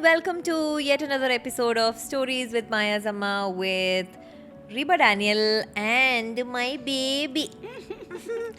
welcome to yet another episode of Stories with Maya Zamma with Reba Daniel and my baby.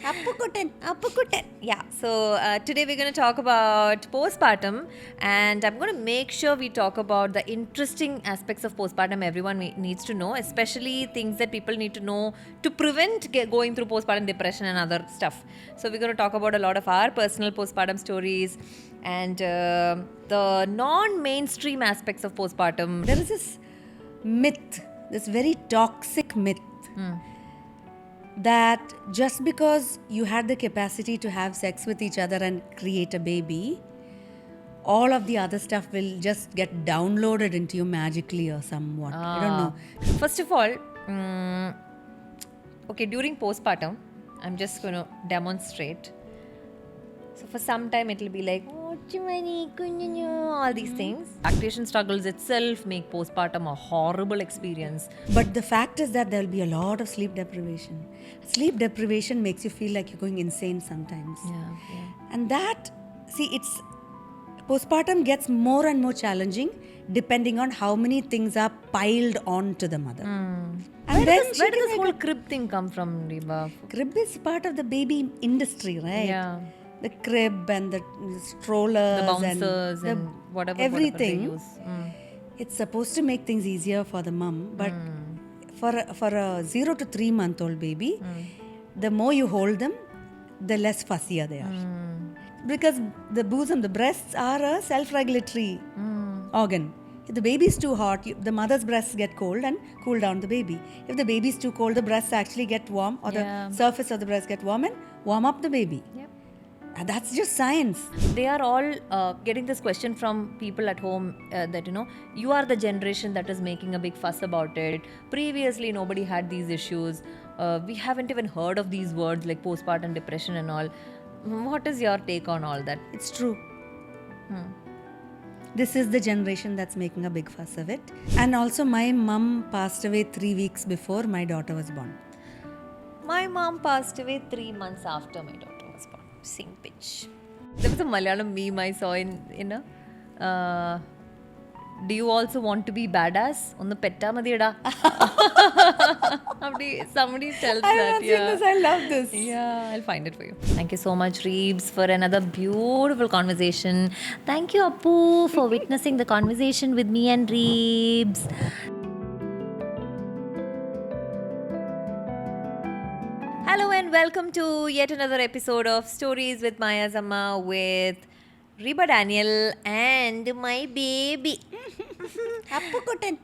Appukutten. Yeah, so today we're going to talk about postpartum, and I'm going to make sure we talk about the interesting aspects of postpartum everyone needs to know, especially things that people need to know to prevent going through postpartum depression and other stuff. So we're going to talk about a lot of our personal postpartum stories and the non-mainstream aspects of postpartum. There is this myth, this very toxic myth, that just because you had the capacity to have sex with each other and create a baby, all of the other stuff will just get downloaded into you magically or somewhat. I don't know. First of all, okay, during postpartum, I'm just going to demonstrate. So for some time it will be like, all these things. Lactation struggles itself make postpartum a horrible experience. But the fact is that there will be a lot of sleep deprivation. Sleep deprivation makes you feel like you're going insane sometimes. Yeah. And that, postpartum gets more and more challenging depending on how many things are piled on to the mother. And And where does this whole crib thing come from, Reba? Crib is part of the baby industry, right? Yeah. The crib and the strollers, The bouncers and whatever everything. they use. It's supposed to make things easier for the mom, but for a 0 to 3 month old baby, the more you hold them, the less fussier they are. Because the bosom, the breasts are a self-regulatory organ. If the baby is too hot, the mother's breasts get cold and cool down the baby. If the baby is too cold, the breasts actually get warm, or the surface of the breast get warm and warm up the baby. Yep. And that's just science. They are all getting this question from people at home that, you are the generation that is making a big fuss about it. Previously, nobody had these issues. We haven't even heard of these words like postpartum depression and all. What is your take on all that? It's true. This is the generation that's making a big fuss of it. And also, my mum passed away 3 weeks before my daughter was born. My mom passed away 3 months after my daughter was born. Same pitch. There was a Malayalam meme I saw in a. Do you also want to be badass? On the petta madiyada. Somebody tells that. I love this. Yeah, I'll find it for you. Thank you so much, Reebs, for another beautiful conversation. Thank you, Appu, for witnessing the conversation with me and Reebs. Hello and welcome to yet another episode of Stories with Maya Zamma with Reba Daniel and my baby. Appukutten.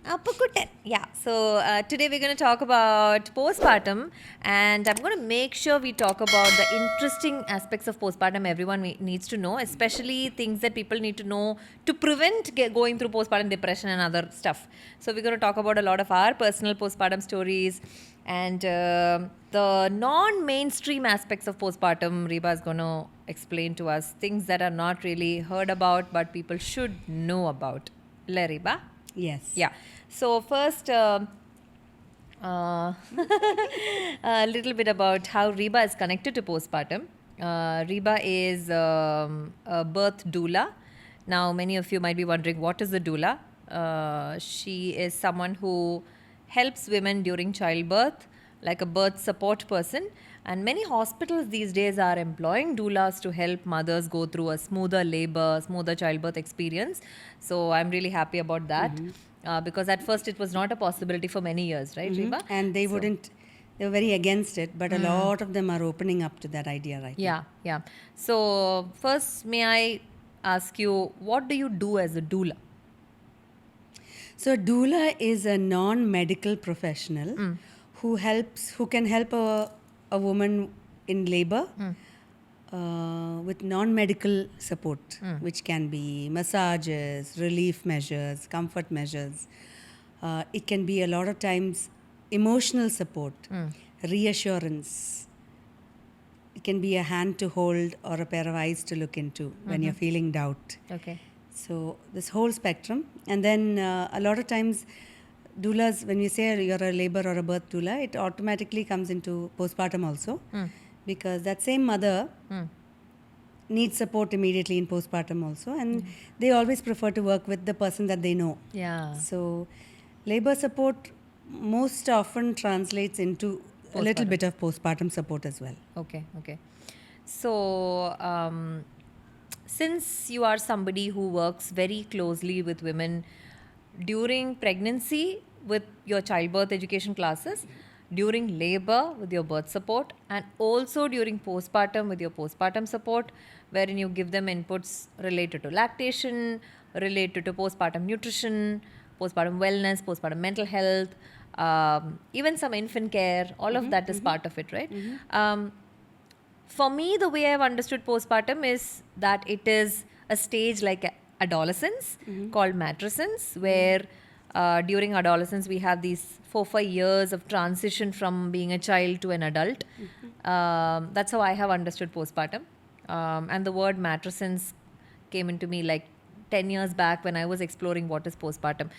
Yeah, so today we're going to talk about postpartum, and I'm going to make sure we talk about the interesting aspects of postpartum everyone needs to know, especially things that people need to know to prevent going through postpartum depression and other stuff. So we're going to talk about a lot of our personal postpartum stories and the non-mainstream aspects of postpartum. Reba is going to explain to us things that are not really heard about but people should know about. Le Reba? Yes. Yeah. So first, a little bit about how Reba is connected to postpartum. Reba is a birth doula. Now, many of you might be wondering, what is a doula? She is someone who helps women during childbirth, like a birth support person. And many hospitals these days are employing doulas to help mothers go through a smoother labor, smoother childbirth experience. So I'm really happy about that because at first it was not a possibility for many years, right, Reba? And they were very against it, but a lot of them are opening up to that idea right now. Yeah. So first, may I ask you, what do you do as a doula? So a doula is a non-medical professional who can help a woman in labor with non-medical support, which can be massages, relief measures, comfort measures. It can be a lot of times emotional support, reassurance. It can be a hand to hold or a pair of eyes to look into when you're feeling doubt. Okay. So this whole spectrum. And then a lot of times doulas, when we say you're a labor or a birth doula, it automatically comes into postpartum also. Because that same mother need support immediately in postpartum also, and they always prefer to work with the person that they know. Yeah. So labor support most often translates into a little Postpartum. bit of postpartum support as well. Okay, okay. So, since you are somebody who works very closely with women during pregnancy with your childbirth education classes, during labor with your birth support, and also during postpartum with your postpartum support, wherein you give them inputs related to lactation, related to postpartum nutrition, postpartum wellness, postpartum mental health, even some infant care, all of that is part of it, right? For me, the way I've understood postpartum is that it is a stage like adolescence called matrescence, where during adolescence we have these 4-5 years of transition from being a child to an adult. That's how I have understood postpartum. And the word matrescence came into me like 10 years back when I was exploring what is postpartum.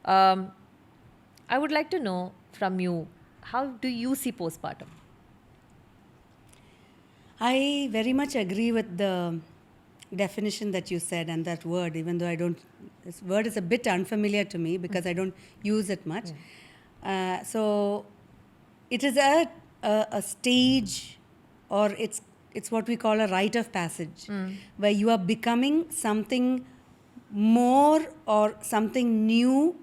I would like to know from you, how do you see postpartum? I very much agree with the definition that you said and that word, even though this word is a bit unfamiliar to me because I don't use it much. So it is a stage, or it's what we call a rite of passage, where you are becoming something more or something new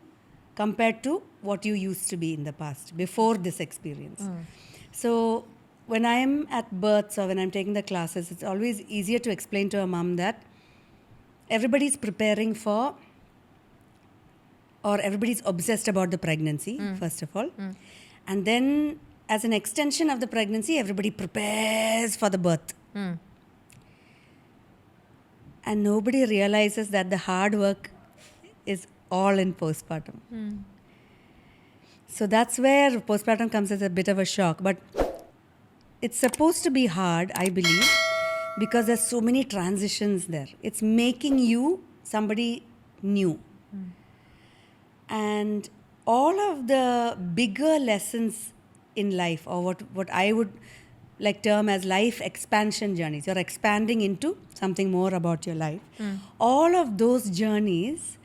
compared to what you used to be in the past before this experience. So when I'm at births or when I'm taking the classes, it's always easier to explain to a mom that everybody's preparing for, or everybody's obsessed about the pregnancy, first of all. And then as an extension of the pregnancy, everybody prepares for the birth. And nobody realizes that the hard work is all in postpartum. So that's where postpartum comes as a bit of a shock. But it's supposed to be hard, I believe, because there's so many transitions there. It's making you somebody new. And all of the bigger lessons in life, or what I would like term as life expansion journeys, you're expanding into something more about your life. All of those journeys,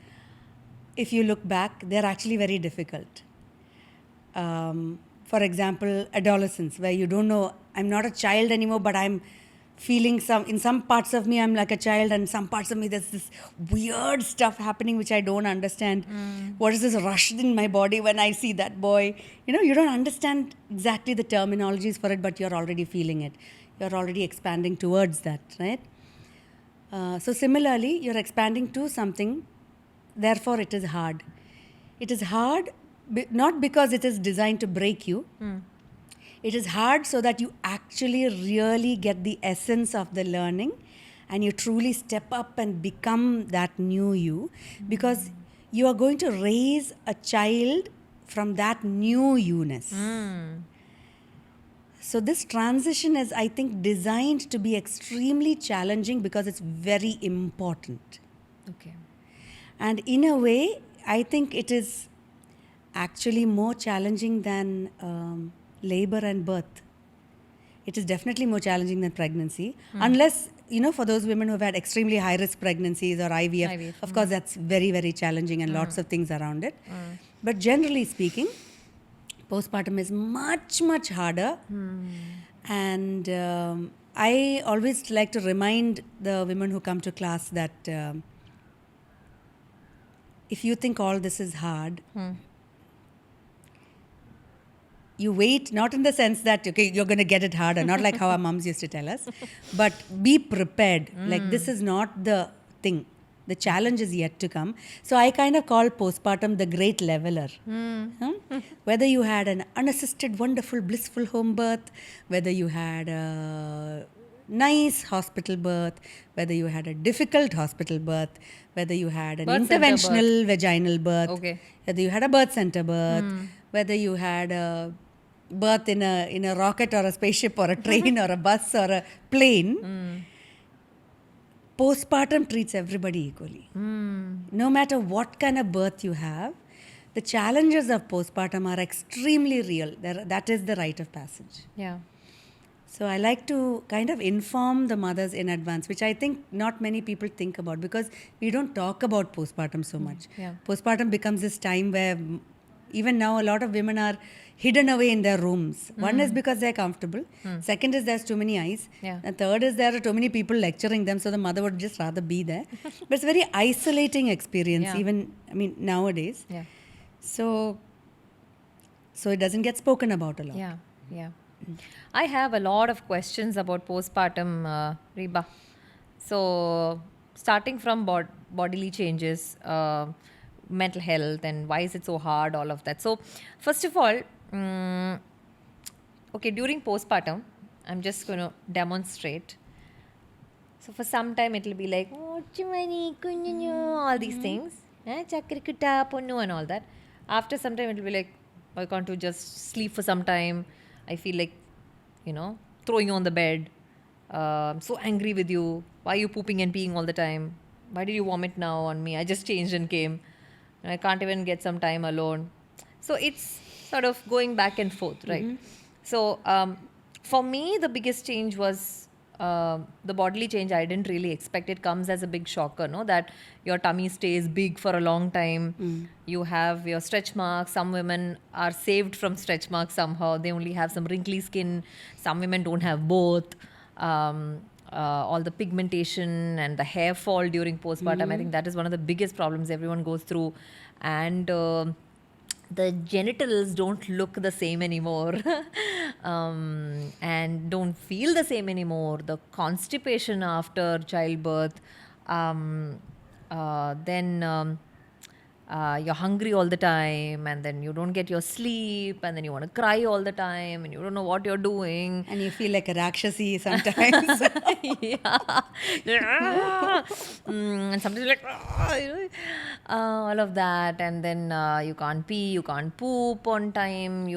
if you look back, they're actually very difficult. For example, adolescence, where you don't know, I'm not a child anymore, but I'm feeling in some parts of me, I'm like a child, and some parts of me, there's this weird stuff happening which I don't understand. What is this rush in my body when I see that boy? You don't understand exactly the terminologies for it, but you're already feeling it. You're already expanding towards that, right? So similarly, you're expanding to something, therefore it is hard. It is hard not because it is designed to break you. It is hard so that you actually really get the essence of the learning and you truly step up and become that new you, because you are going to raise a child from that new you-ness. So this transition is, I think, designed to be extremely challenging because it's very important. Okay. And in a way, I think it is actually more challenging than labor and birth. It is definitely more challenging than pregnancy. Unless, for those women who have had extremely high-risk pregnancies or IVF, of course, that's very, very challenging and lots of things around it. But generally speaking, postpartum is much, much harder. And I always like to remind the women who come to class that if you think all this is hard, you wait, not in the sense that, okay, you're going to get it harder, not like how our moms used to tell us, but be prepared. Like, this is not the thing. The challenge is yet to come. So I kind of call postpartum the great leveler. Whether you had an unassisted, wonderful, blissful home birth, whether you had a nice hospital birth, whether you had a difficult hospital birth, whether you had an interventional vaginal birth, whether you had a birth center birth, whether you had a birth in a rocket or a spaceship or a train or a bus or a plane, postpartum treats everybody equally. No matter what kind of birth you have, the challenges of postpartum are extremely real. That is the rite of passage. Yeah. So I like to kind of inform the mothers in advance, which I think not many people think about because we don't talk about postpartum so much. Yeah. Postpartum becomes this time where even now a lot of women are hidden away in their rooms. One is because they're comfortable. Second is there's too many eyes. Yeah. And third is there are too many people lecturing them, so the mother would just rather be there. But it's a very isolating experience, Yeah. even, I mean, nowadays. Yeah. So it doesn't get spoken about a lot. Yeah, yeah. I have a lot of questions about postpartum, Reba. So, starting from bodily changes, mental health, and why is it so hard, all of that. So, first of all, okay, during postpartum, I'm just going to demonstrate. So, for some time, it'll be like, oh, chumani, kunyunyu, all these things, chakrikuta, punnu, and all that. After some time, it'll be like, why can't you just sleep for some time? I feel like, throwing you on the bed. I'm so angry with you. Why are you pooping and peeing all the time? Why did you vomit now on me? I just changed and came. And I can't even get some time alone. So it's sort of going back and forth, right? So for me, the biggest change was the bodily change. I didn't really expect. It comes as a big shocker, no? That your tummy stays big for a long time. You have your stretch marks. Some women are saved from stretch marks somehow. They only have some wrinkly skin. Some women don't have both. All the pigmentation and the hair fall during postpartum. I think that is one of the biggest problems everyone goes through. And the genitals don't look the same anymore and don't feel the same anymore. The constipation after childbirth, then you're hungry all the time, and then you don't get your sleep, and then you want to cry all the time, and you don't know what you're doing. And you feel like a Rakshasi sometimes. And sometimes you're like, all of that, and then you can't pee, you can't poop on time.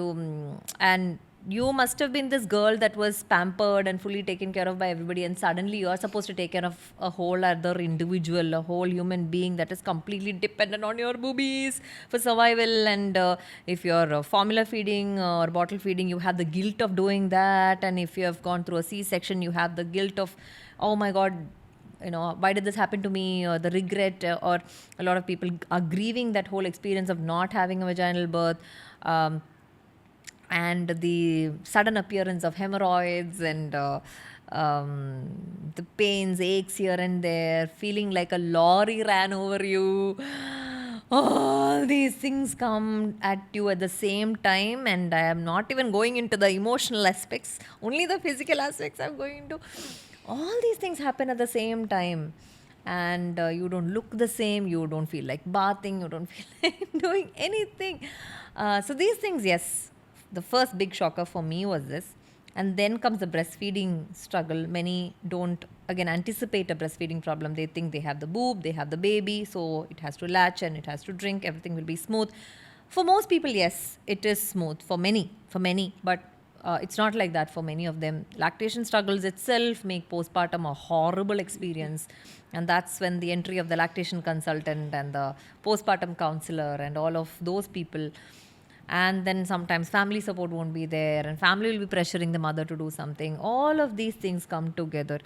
And you must have been this girl that was pampered and fully taken care of by everybody, and suddenly you are supposed to take care of a whole other individual, a whole human being that is completely dependent on your boobies for survival. And if you're formula feeding or bottle feeding, you have the guilt of doing that. And if you have gone through a C-section, you have the guilt of, oh my God, why did this happen to me, or the regret, or a lot of people are grieving that whole experience of not having a vaginal birth. And the sudden appearance of hemorrhoids and the pains, aches here and there, feeling like a lorry ran over you. All these things come at you at the same time, and I am not even going into the emotional aspects, only the physical aspects I'm going into. All these things happen at the same time, and you don't look the same, you don't feel like bathing, you don't feel like doing anything. So these things, yes. The first big shocker for me was this. And then comes the breastfeeding struggle. Many don't, again, anticipate a breastfeeding problem. They think they have the boob, they have the baby, so it has to latch and it has to drink, everything will be smooth. For most people, yes, it is smooth. For many, but it's not like that for many of them. Lactation struggles itself make postpartum a horrible experience. And that's when the entry of the lactation consultant and the postpartum counselor and all of those people. And then sometimes family support won't be there, and family will be pressuring the mother to do something. All of these things come together.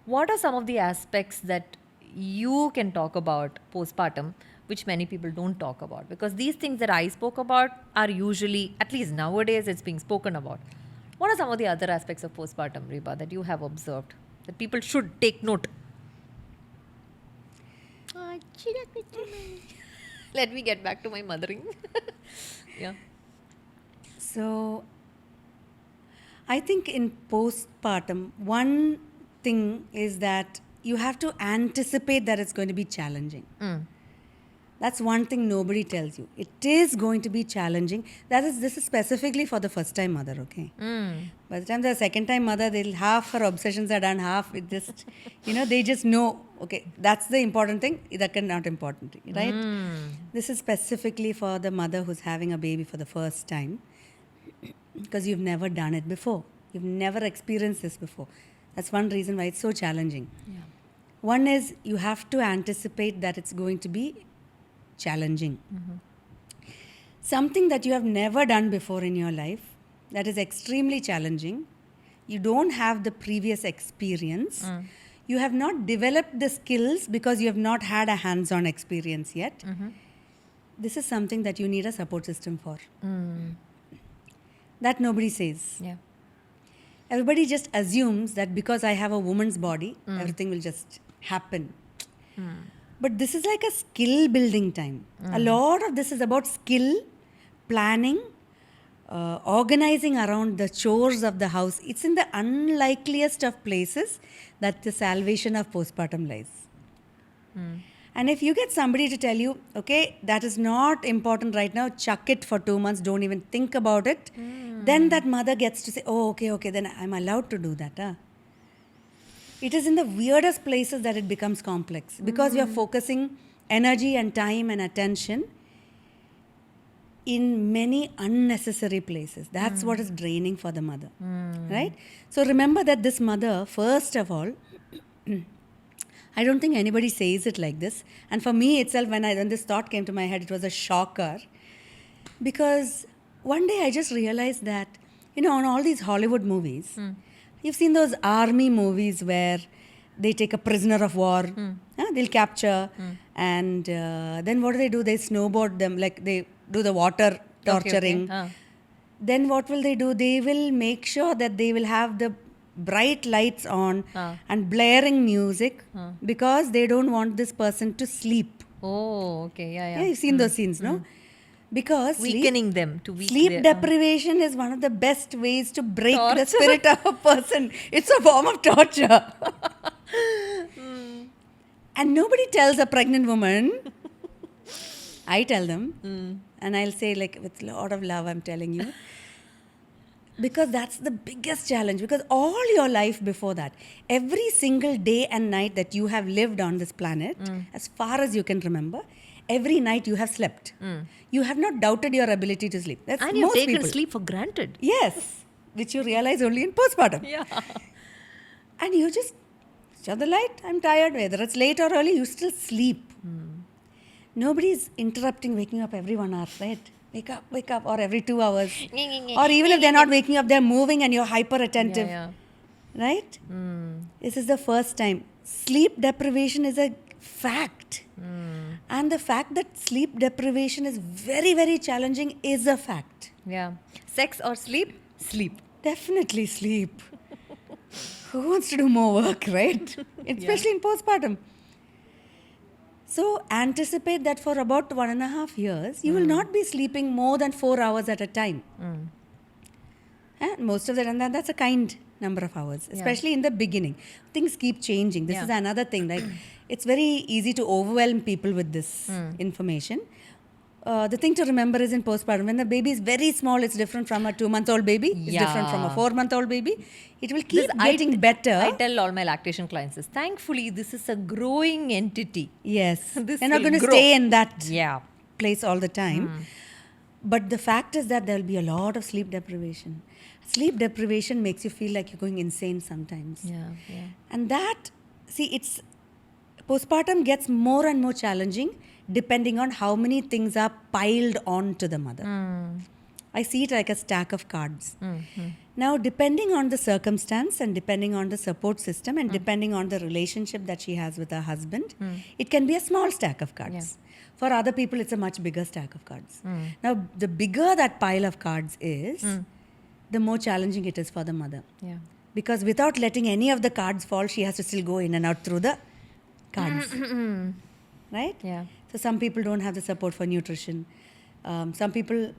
What are some of the aspects that you can talk about postpartum, which many people don't talk about? Because these things that I spoke about are usually, at least nowadays, it's being spoken about. What are some of the other aspects of postpartum, Reba, that you have observed that people should take note? Let me get back to my mothering. Yeah. So, I think in postpartum, one thing is that you have to anticipate that it's going to be challenging. That's one thing nobody tells you. It is going to be challenging. This is specifically for the first time mother, okay? By the time the second time mother, half her obsessions are done, half it just, they just know, okay, that's the important thing, that's not important, right? This is specifically for the mother who's having a baby for the first time, because you've never done it before. You've never experienced this before. That's one reason why it's so challenging. Yeah. One is you have to anticipate that it's going to be challenging. Something that you have never done before in your life that is extremely challenging, you don't have the previous experience. You have not developed the skills because you have not had a hands-on experience yet. This is something that you need a support system for. That nobody says. Yeah. Everybody just assumes that because I have a woman's body, everything will just happen. But this is like a skill building time. A lot of this is about skill, planning, organizing around the chores of the house. It's in the unlikeliest of places that the salvation of postpartum lies. And if you get somebody to tell you, okay, that is not important right now, chuck it for 2 months, don't even think about it, then that mother gets to say, oh, okay, then I'm allowed to do that. Huh? It is in the weirdest places that it becomes complex because you're focusing energy and time and attention in many unnecessary places. That's what is draining for the mother, right? So remember that this mother, first of all, I don't think anybody says it like this. And for me itself, when this thought came to my head, it was a shocker. Because one day I just realized that, on all these Hollywood movies, you've seen those army movies where they take a prisoner of war, they'll capture, and then what do? They snowboard them, like they do the water torturing. Okay. Then what will they do? They will make sure that they will have the bright lights on and blaring music because they don't want this person to sleep. Oh, okay. Yeah. Yeah, you've seen those scenes, no? Because Weakening them to weaken sleep deprivation is one of the best ways to break the spirit of a person. It's a form of torture. And nobody tells a pregnant woman. I tell them, and I'll say, like, with a lot of love, I'm telling you. Because that's the biggest challenge. Because all your life before that, every single day and night that you have lived on this planet, as far as you can remember, every night you have slept. You have not doubted your ability to sleep. That's And you've most taken people. sleep for granted. Yes, which you realize only in postpartum. Yeah. And you just shut the light, I'm tired. Whether it's late or early, you still sleep. Nobody's interrupting waking up every 1 hour, right? Wake up, or every 2 hours. Or even if they're not waking up, they're moving and you're hyper attentive. Yeah. Right? This is the first time. Sleep deprivation is a fact. And the fact that sleep deprivation is very, very challenging is a fact. Yeah. Sex or sleep? Sleep. Definitely sleep. Who wants to do more work, right? Especially in postpartum. So anticipate that for about 1.5 years, you will not be sleeping more than 4 hours at a time. And most of the time, that's a kind number of hours, especially in the beginning. Things keep changing. This is another thing. Like, it's very easy to overwhelm people with this information. The thing to remember is in postpartum, when the baby is very small, it's different from a 2-month-old baby. It's different from a 4-month-old baby. It will keep getting better. I tell all my lactation clients this. Thankfully, this is a growing entity. Yes. This They're not will going to grow. stay in that Yeah. place all the time. But the fact is that there'll be a lot of sleep deprivation. Sleep deprivation makes you feel like you're going insane sometimes. Yeah. And that, it's postpartum gets more and more challenging depending on how many things are piled on to the mother. I see it like a stack of cards. Now, depending on the circumstance and depending on the support system and depending on the relationship that she has with her husband, it can be a small stack of cards. For other people, it's a much bigger stack of cards. Now, the bigger that pile of cards is, the more challenging it is for the mother. Yeah. Because without letting any of the cards fall, she has to still go in and out through the cards. Right? Yeah. So some people don't have the support for nutrition. Some people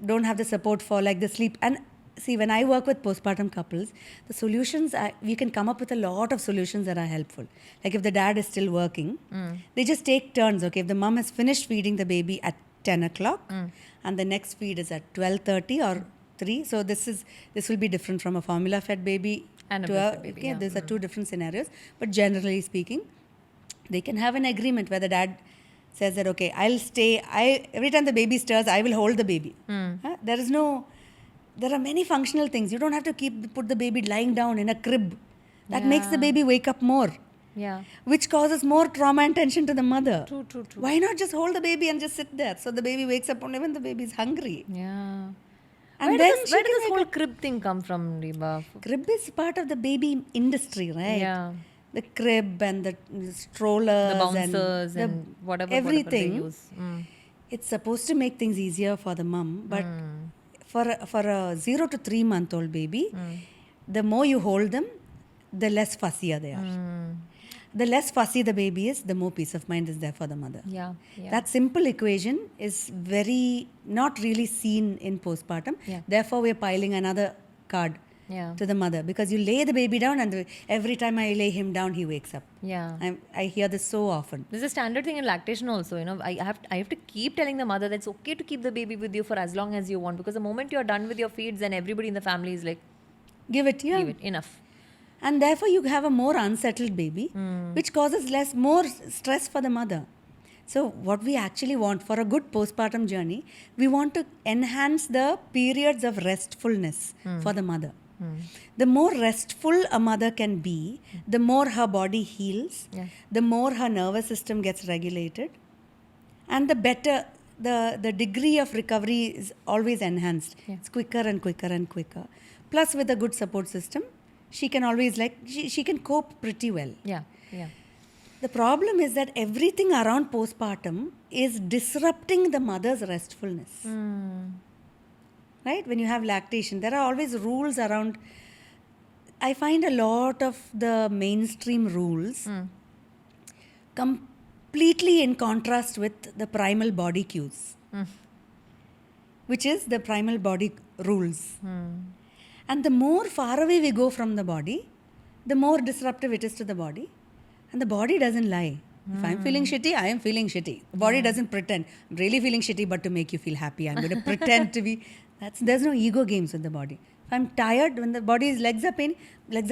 don't have the support for like the sleep. And see, when I work with postpartum couples, the solutions, we can come up with a lot of solutions that are helpful. Like if the dad is still working, they just take turns. Okay, if the mom has finished feeding the baby at 10 o'clock and the next feed is at 12:30 or 3. So this will be different from a formula fed baby And a to breastfed baby. okay, these are two different scenarios. But generally speaking, they can have an agreement where the dad says that, okay, I'll stay. Every time the baby stirs, I will hold the baby. There are many functional things. You don't have to put the baby lying down in a crib. That makes the baby wake up more. Yeah. Which causes more trauma and tension to the mother. True. Why not just hold the baby and just sit there so the baby wakes up only when the baby is hungry? Yeah. And Where then did she where did can this wake whole up. crib thing come from, Reba? Crib is part of the baby industry, right? Yeah. The crib and the The strollers bouncers the and whatever they everything. use. It's supposed to make things easier for the mom, but Hmm. for a 0 to 3 month old baby, the more you hold them, the less fussier they are. The less fussy the baby is, the more peace of mind is there for the mother. Yeah. Yeah. That simple equation is very not really seen in postpartum. Yeah. Therefore, we're piling another card Yeah. to the mother because you lay the baby down, and every time I lay him down, he wakes up. Yeah. I hear this so often. This is a standard thing in lactation also. I have to keep telling the mother that it's okay to keep the baby with you for as long as you want, because the moment you're done with your feeds, then everybody in the family is like, Give it, yeah. give it, enough. And therefore, you have a more unsettled baby, which causes more stress for the mother. So, what we actually want for a good postpartum journey, we want to enhance the periods of restfulness for the mother. The more restful a mother can be, the more her body heals, Yeah. the more her nervous system gets regulated, and the better the degree of recovery is always enhanced. Yeah. It's quicker and quicker and quicker. Plus, with a good support system, she can always she can cope pretty well. Yeah. Yeah. The problem is that everything around postpartum is disrupting the mother's restfulness. Right? When you have lactation, there are always rules around. I find a lot of the mainstream rules completely in contrast with the primal body cues, which is the primal body rules. And the more far away we go from the body, the more disruptive it is to the body. And the body doesn't lie. If I'm feeling shitty, I am feeling shitty. The body doesn't pretend. I'm really feeling shitty, but to make you feel happy, I'm going to pretend to be. There's no ego games with the body. If I'm tired, when the body's legs are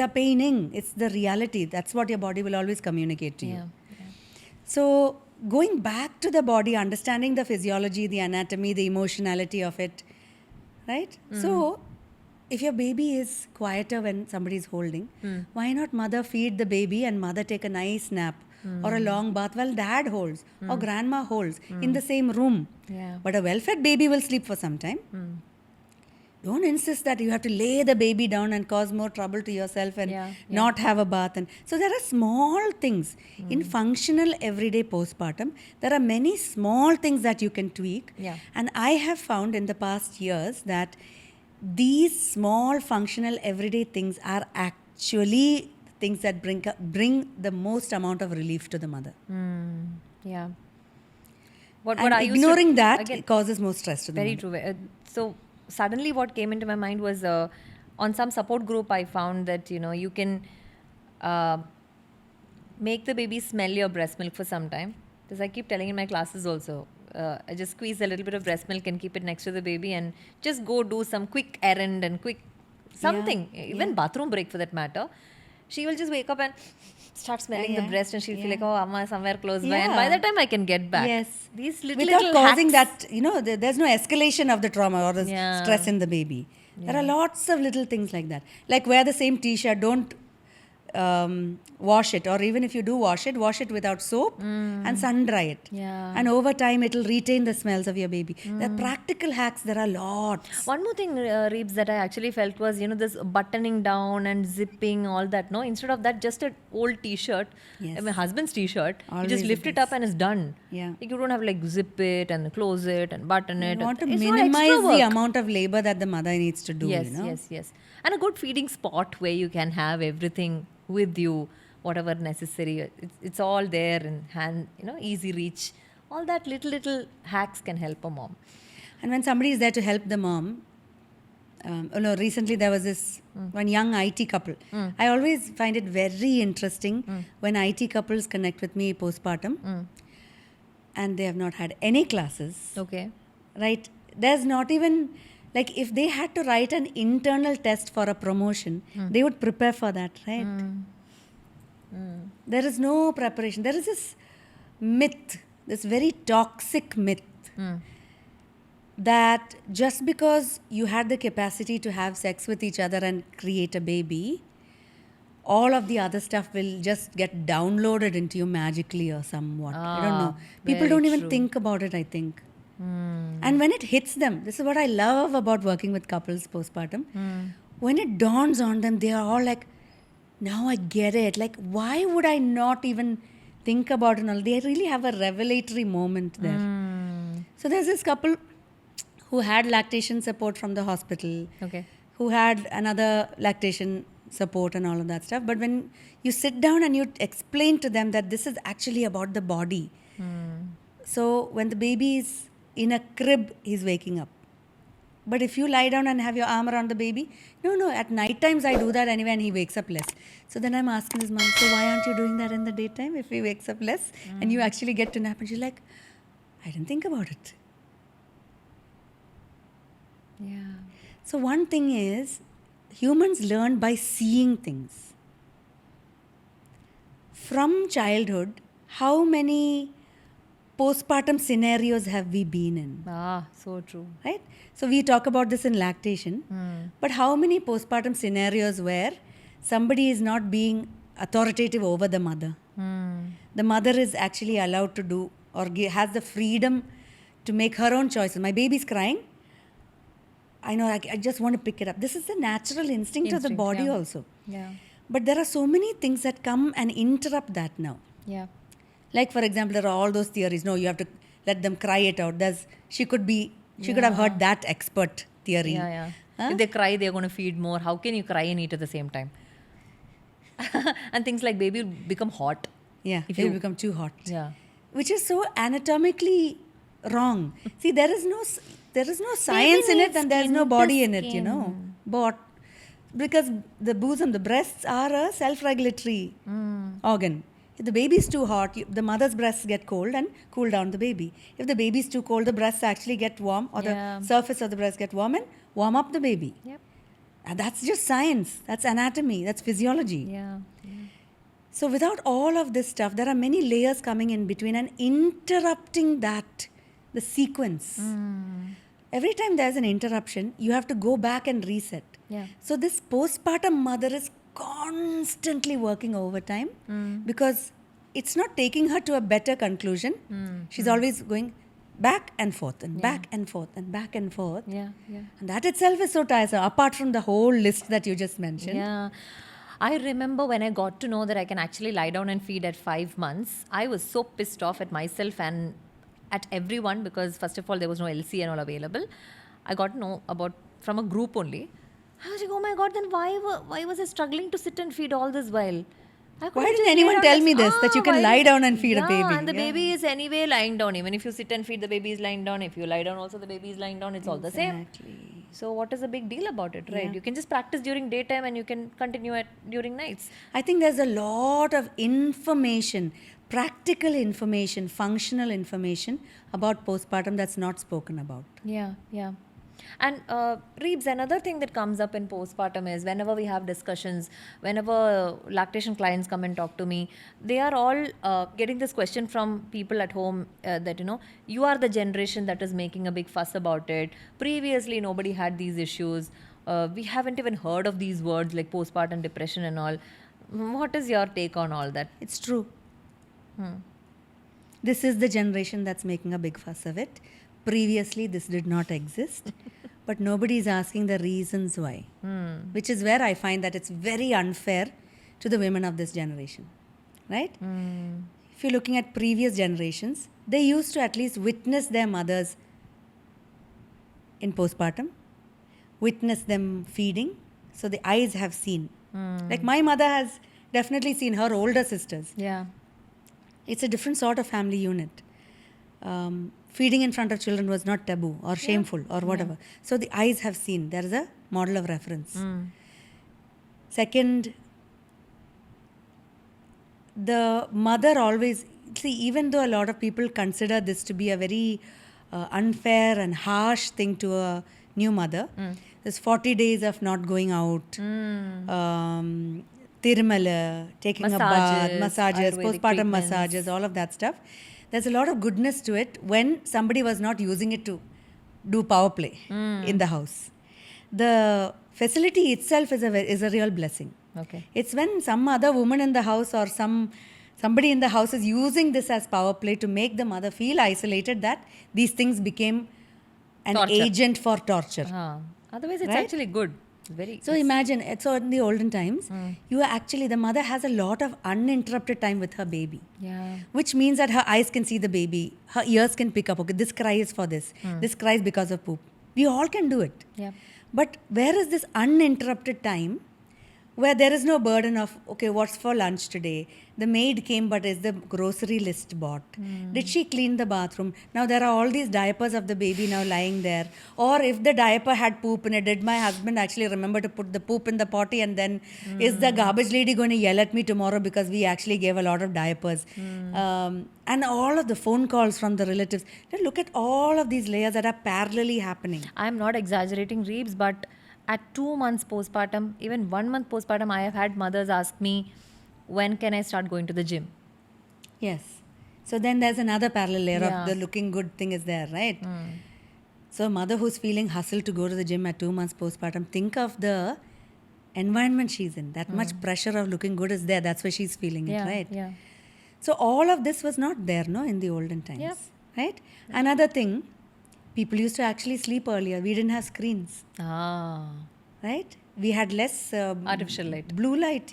paining. It's the reality. That's what your body will always communicate to you. Yeah. So going back to the body, understanding the physiology, the anatomy, the emotionality of it, right? So if your baby is quieter when somebody is holding, why not mother feed the baby and mother take a nice nap or a long bath while dad holds or grandma holds in the same room? Yeah. But a well-fed baby will sleep for some time. Don't insist that you have to lay the baby down and cause more trouble to yourself and not have a bath. And so there are small things. In functional everyday postpartum, there are many small things that you can tweak. Yeah. And I have found in the past years that these small functional everyday things are actually things that bring the most amount of relief to the mother. Yeah. What And I used to- ignoring that again, causes more stress to the very mother. true. So suddenly what came into my mind was on some support group I found that you can make the baby smell your breast milk for some time, because I keep telling in my classes also, I just squeeze a little bit of breast milk and keep it next to the baby and just go do some quick errand and quick something, even bathroom break for that matter. She will just wake up and start smelling the breast, and she'll feel like, oh, Amma is somewhere close by. And by the time I can get back. Yes. These little Without causing hacks. that, there's no escalation of the trauma or the Yeah. stress in the baby. There are lots of little things like that. Like wear the same t-shirt, don't wash it. Or even if you do wash it without soap and sun dry it. Yeah. And over time, it'll retain the smells of your baby. There are practical hacks. There are lots. One more thing, Reebs, that I actually felt was, this buttoning down and zipping, all that, no? Instead of that, just an old t-shirt, Yes. my husband's t-shirt, you Always just lift it up and it's done. Yeah. Like, you don't have to like zip it and close it and button it. You want to It's not minimize extra the work. amount of labor that the mother needs to do, Yes, you know. yes. And a good feeding spot where you can have everything with you, whatever necessary. It's all there in hand, easy reach. All that little hacks can help a mom. And when somebody is there to help the mom, recently there was this one young IT couple. I always find it very interesting when IT couples connect with me postpartum and they have not had any classes, Okay. right? There's not even, like if they had to write an internal test for a promotion, they would prepare for that, right? There is no preparation. There is this myth, this very toxic myth that just because you had the capacity to have sex with each other and create a baby, all of the other stuff will just get downloaded into you magically or somewhat. I don't know. People very don't even true. think about it, I think. And when it hits them, this is what I love about working with couples postpartum. When it dawns on them, they are all like, now I get it. Like, why would I not even think about it? And all? They really have a revelatory moment there. So there's this couple who had lactation support from the hospital, Okay. who had another lactation support and all of that stuff. But when you sit down and you explain to them that this is actually about the body. So when the baby is in a crib, he's waking up. But if you lie down and have your arm around the baby, no, at night times I do that anyway and he wakes up less. So then I'm asking his mom, so why aren't you doing that in the daytime if he wakes up less and you actually get to nap? And she's like, I didn't think about it. Yeah. So one thing is, humans learn by seeing things. From childhood, how many postpartum scenarios have we been in? Ah, so true. Right? So we talk about this in lactation, but how many postpartum scenarios where somebody is not being authoritative over the mother? The mother is actually allowed to do or has the freedom to make her own choices. My baby's crying. I know, I just want to pick it up. This is the natural instinct of the body also. Yeah. But there are so many things that come and interrupt that now. Yeah. Like, for example, there are all those theories. No, you have to let them cry it out. She could have heard that expert theory. Yeah. If they cry, they're going to feed more. How can you cry and eat at the same time? And things like baby will become hot. Yeah, if you become too hot. Yeah. Which is so anatomically wrong. See, there is no science in it and there's no body in it, But because the bosom, the breasts are a self-regulatory organ. If the baby is too hot, the mother's breasts get cold and cool down the baby. If the baby is too cold, the breasts actually get warm, or the surface of the breast get warm and warm up the baby. Yep. And that's just science. That's anatomy. That's physiology. Yeah. So without all of this stuff, there are many layers coming in between and interrupting the sequence. Every time there's an interruption, you have to go back and reset. Yeah. So this postpartum mother is constantly working overtime because it's not taking her to a better conclusion. She's always going back and forth and back and forth and back and forth. Yeah. And that itself is so tiresome, apart from the whole list that you just mentioned. Yeah. I remember when I got to know that I can actually lie down and feed at 5 months, I was so pissed off at myself and at everyone because, first of all, there was no LC and all available. I got to know about from a group only. I was like, oh my God, then why was I struggling to sit and feed all this while? Why didn't anyone tell me this, that you can lie down and feed a baby? And the baby is anyway lying down. Even if you sit and feed, the baby is lying down. If you lie down also, the baby is lying down. It's all the same. So what is the big deal about it, right? You can just practice during daytime and you can continue it during nights. I think there's a lot of information, practical information, functional information about postpartum that's not spoken about. Yeah. And Reebs, another thing that comes up in postpartum is whenever we have discussions, whenever lactation clients come and talk to me, they are all getting this question from people at home that, you are the generation that is making a big fuss about it. Previously, nobody had these issues. We haven't even heard of these words like postpartum depression and all. What is your take on all that? It's true. This is the generation that's making a big fuss of it. Previously, this did not exist. But nobody is asking the reasons why. Which is where I find that it's very unfair to the women of this generation. Right? If you're looking at previous generations, they used to at least witness their mothers in postpartum, witness them feeding. So the eyes have seen. Like my mother has definitely seen her older sisters. Yeah. It's a different sort of family unit. Feeding in front of children was not taboo or shameful or whatever. So the eyes have seen. There is a model of reference. Second, the mother always, even though a lot of people consider this to be a very unfair and harsh thing to a new mother, there's 40 days of not going out, tirumala, taking a bath, massages, postpartum massages, all of that stuff. There's a lot of goodness to it when somebody was not using it to do power play in the house. The facility itself is a real blessing. Okay. It's when some other woman in the house or some Somebody in the house is using this as power play to make the mother feel isolated, that these things became an Torture. agent for torture. Otherwise, it's Right? actually good. Very. So imagine, so in the olden times, you are actually, the mother has a lot of uninterrupted time with her baby. Yeah. Which means that her eyes can see the baby, her ears can pick up, okay, this cry is for this cry is because of poop. We all can do it. Yeah. But where is this uninterrupted time where there is no burden of, okay, what's for lunch today? The maid came, but is the grocery list bought? Did she clean the bathroom? Now there are all these diapers of the baby now lying there. Or if the diaper had poop in it, did my husband actually remember to put the poop in the potty? And then is the garbage lady going to yell at me tomorrow because we actually gave a lot of diapers? And all of the phone calls from the relatives. Look at all of these layers that are parallelly happening. I'm not exaggerating, Reebs, but at 2 months postpartum, even 1 month postpartum, I have had mothers ask me, when can I start going to the gym? Yes. So then there's another parallel layer Yeah. of the looking good thing is there, right? So a mother who's feeling hustled to go to the gym at 2 months postpartum, think of the environment she's in. That much pressure of looking good is there. That's why she's feeling it, right? Yeah. So all of this was not there, no, in the olden times, Yep. right? Another thing, people used to actually sleep earlier. We didn't have screens, right? We had less Artificial light. blue light,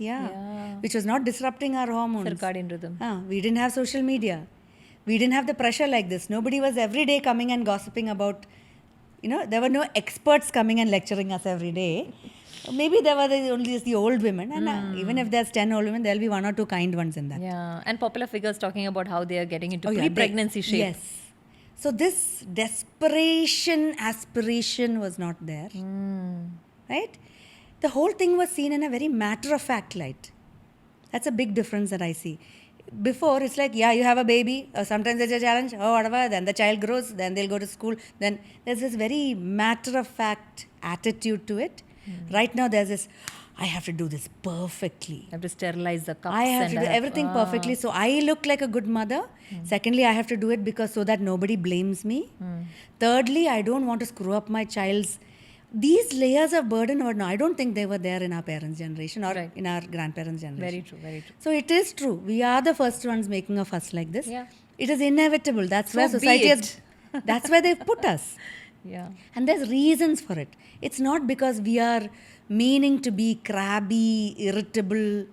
which was not disrupting our hormones. Circadian rhythm. We didn't have social media. We didn't have the pressure like this. Nobody was every day coming and gossiping about, there were no experts coming and lecturing us every day. Maybe there were only the old women. And even if there's 10 old women, there'll be 1 or 2 kind ones in that. Yeah. And popular figures talking about how they are getting into Oh, yeah, pre-pregnancy shape. Yes. So this desperation, aspiration was not there. Right? The whole thing was seen in a very matter-of-fact light. That's a big difference that I see. Before, it's like, yeah, you have a baby, or sometimes there's a challenge, or whatever, then the child grows, then they'll go to school. Then there's this very matter-of-fact attitude to it. Right now, there's this, I have to do this perfectly. I have to sterilize the cups. I have to and do everything perfectly. So I look like a good mother. Secondly, I have to do it because so that nobody blames me. Thirdly, I don't want to screw up my child's. These layers of burden were no, I don't think they were there in our parents' generation or Right. in our grandparents' generation. Very true, very true. So it is true. We are the first ones making a fuss like this. Yeah. It is inevitable. That's So where be society has. it. That's where they've put us. Yeah. And there's reasons for it. It's not because we are meaning to be crabby, irritable,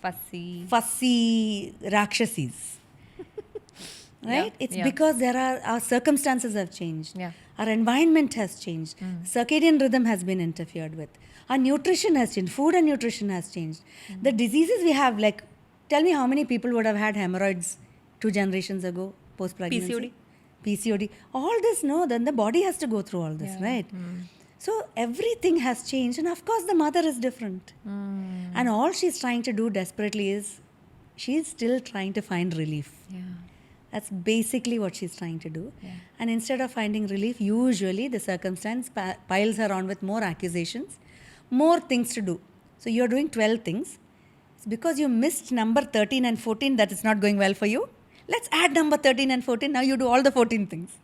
fussy Rakshasis. Right? Yeah, It's yeah. because our circumstances have changed. Yeah. Our environment has changed. Circadian rhythm has been interfered with. Our nutrition has changed. Food and nutrition has changed. The diseases we have, like, tell me how many people would have had hemorrhoids 2 generations ago, post-pregnancy? PCOD. All this, no, then the body has to go through all this, right? So everything has changed, and of course the mother is different. And all she's trying to do desperately is, she's still trying to find relief. Yeah. That's basically what she's trying to do. And instead of finding relief, usually the circumstance piles her on with more accusations, more things to do. So you're doing 12 things. It's because you missed number 13 and 14 that it's not going well for you. Let's add number 13 and 14. Now you do all the 14 things.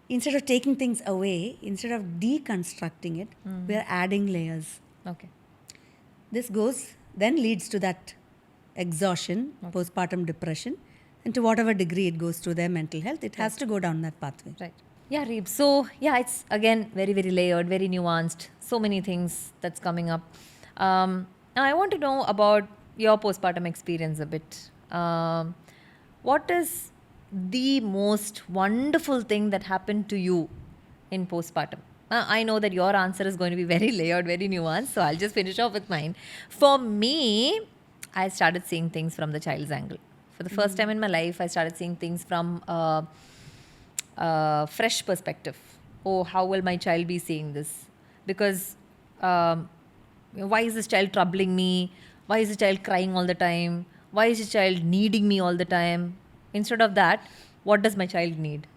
Instead of taking things away, instead of deconstructing it, we're adding layers. Okay. This then leads to that exhaustion, postpartum depression, and to whatever degree it goes to their mental health, it has to go down that pathway. Right. Yeah, Reeb. So, yeah, it's again very, very layered, very nuanced. So many things that's coming up. Now, I want to know about your postpartum experience a bit. What is the most wonderful thing that happened to you in postpartum? I know that your answer is going to be very layered, very nuanced. So, I'll just finish off with mine. For me, I started seeing things from the child's angle. For the first time in my life, I started seeing things from fresh perspective. Oh, how will my child be seeing this? Because why is this child troubling me? Why is the child crying all the time? Why is the child needing me all the time? Instead of that, what does my child need?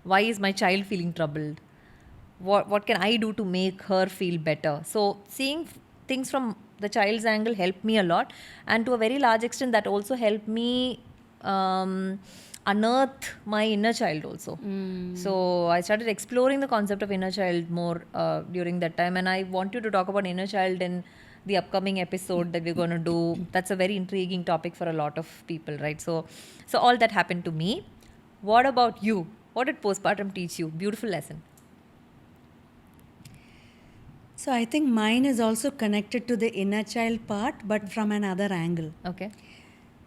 Why is my child feeling troubled? What can I do to make her feel better? So seeing things from the child's angle helped me a lot, and to a very large extent that also helped me unearth my inner child also. So I started exploring the concept of inner child more during that time, and I want you to talk about inner child in the upcoming episode that we're going to do. That's a very intriguing topic for a lot of people, right? So all that happened to me. What about you? What did postpartum teach you? Beautiful lesson. So I think mine is also connected to the inner child part, but from another angle. Okay.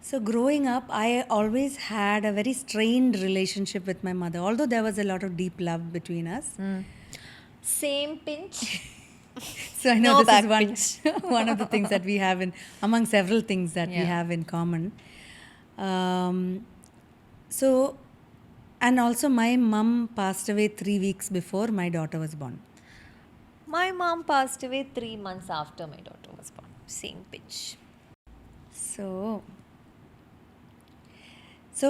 So growing up, I always had a very strained relationship with my mother, although there was a lot of deep love between us. Same pinch. So I know No this back is one of the things that we have among several things that we Yeah. have in common. So, and also my mum passed away 3 weeks before my daughter was born. My mom passed away 3 months after my daughter was born. Same pinch. So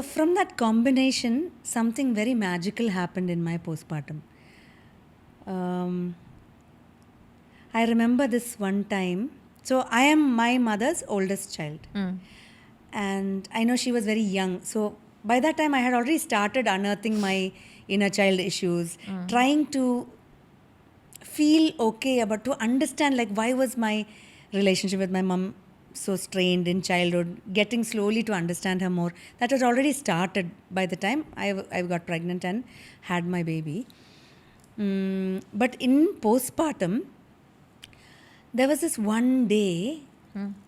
from that combination, something very magical happened in my postpartum. I remember this one time. So I am my mother's oldest child. And I know she was very young. So by that time, I had already started unearthing my inner child issues, trying to feel okay about, to understand like why was my relationship with my mom so strained in childhood, getting slowly to understand her more. That was already started by the time I got pregnant and had my baby. But in postpartum, there was this one day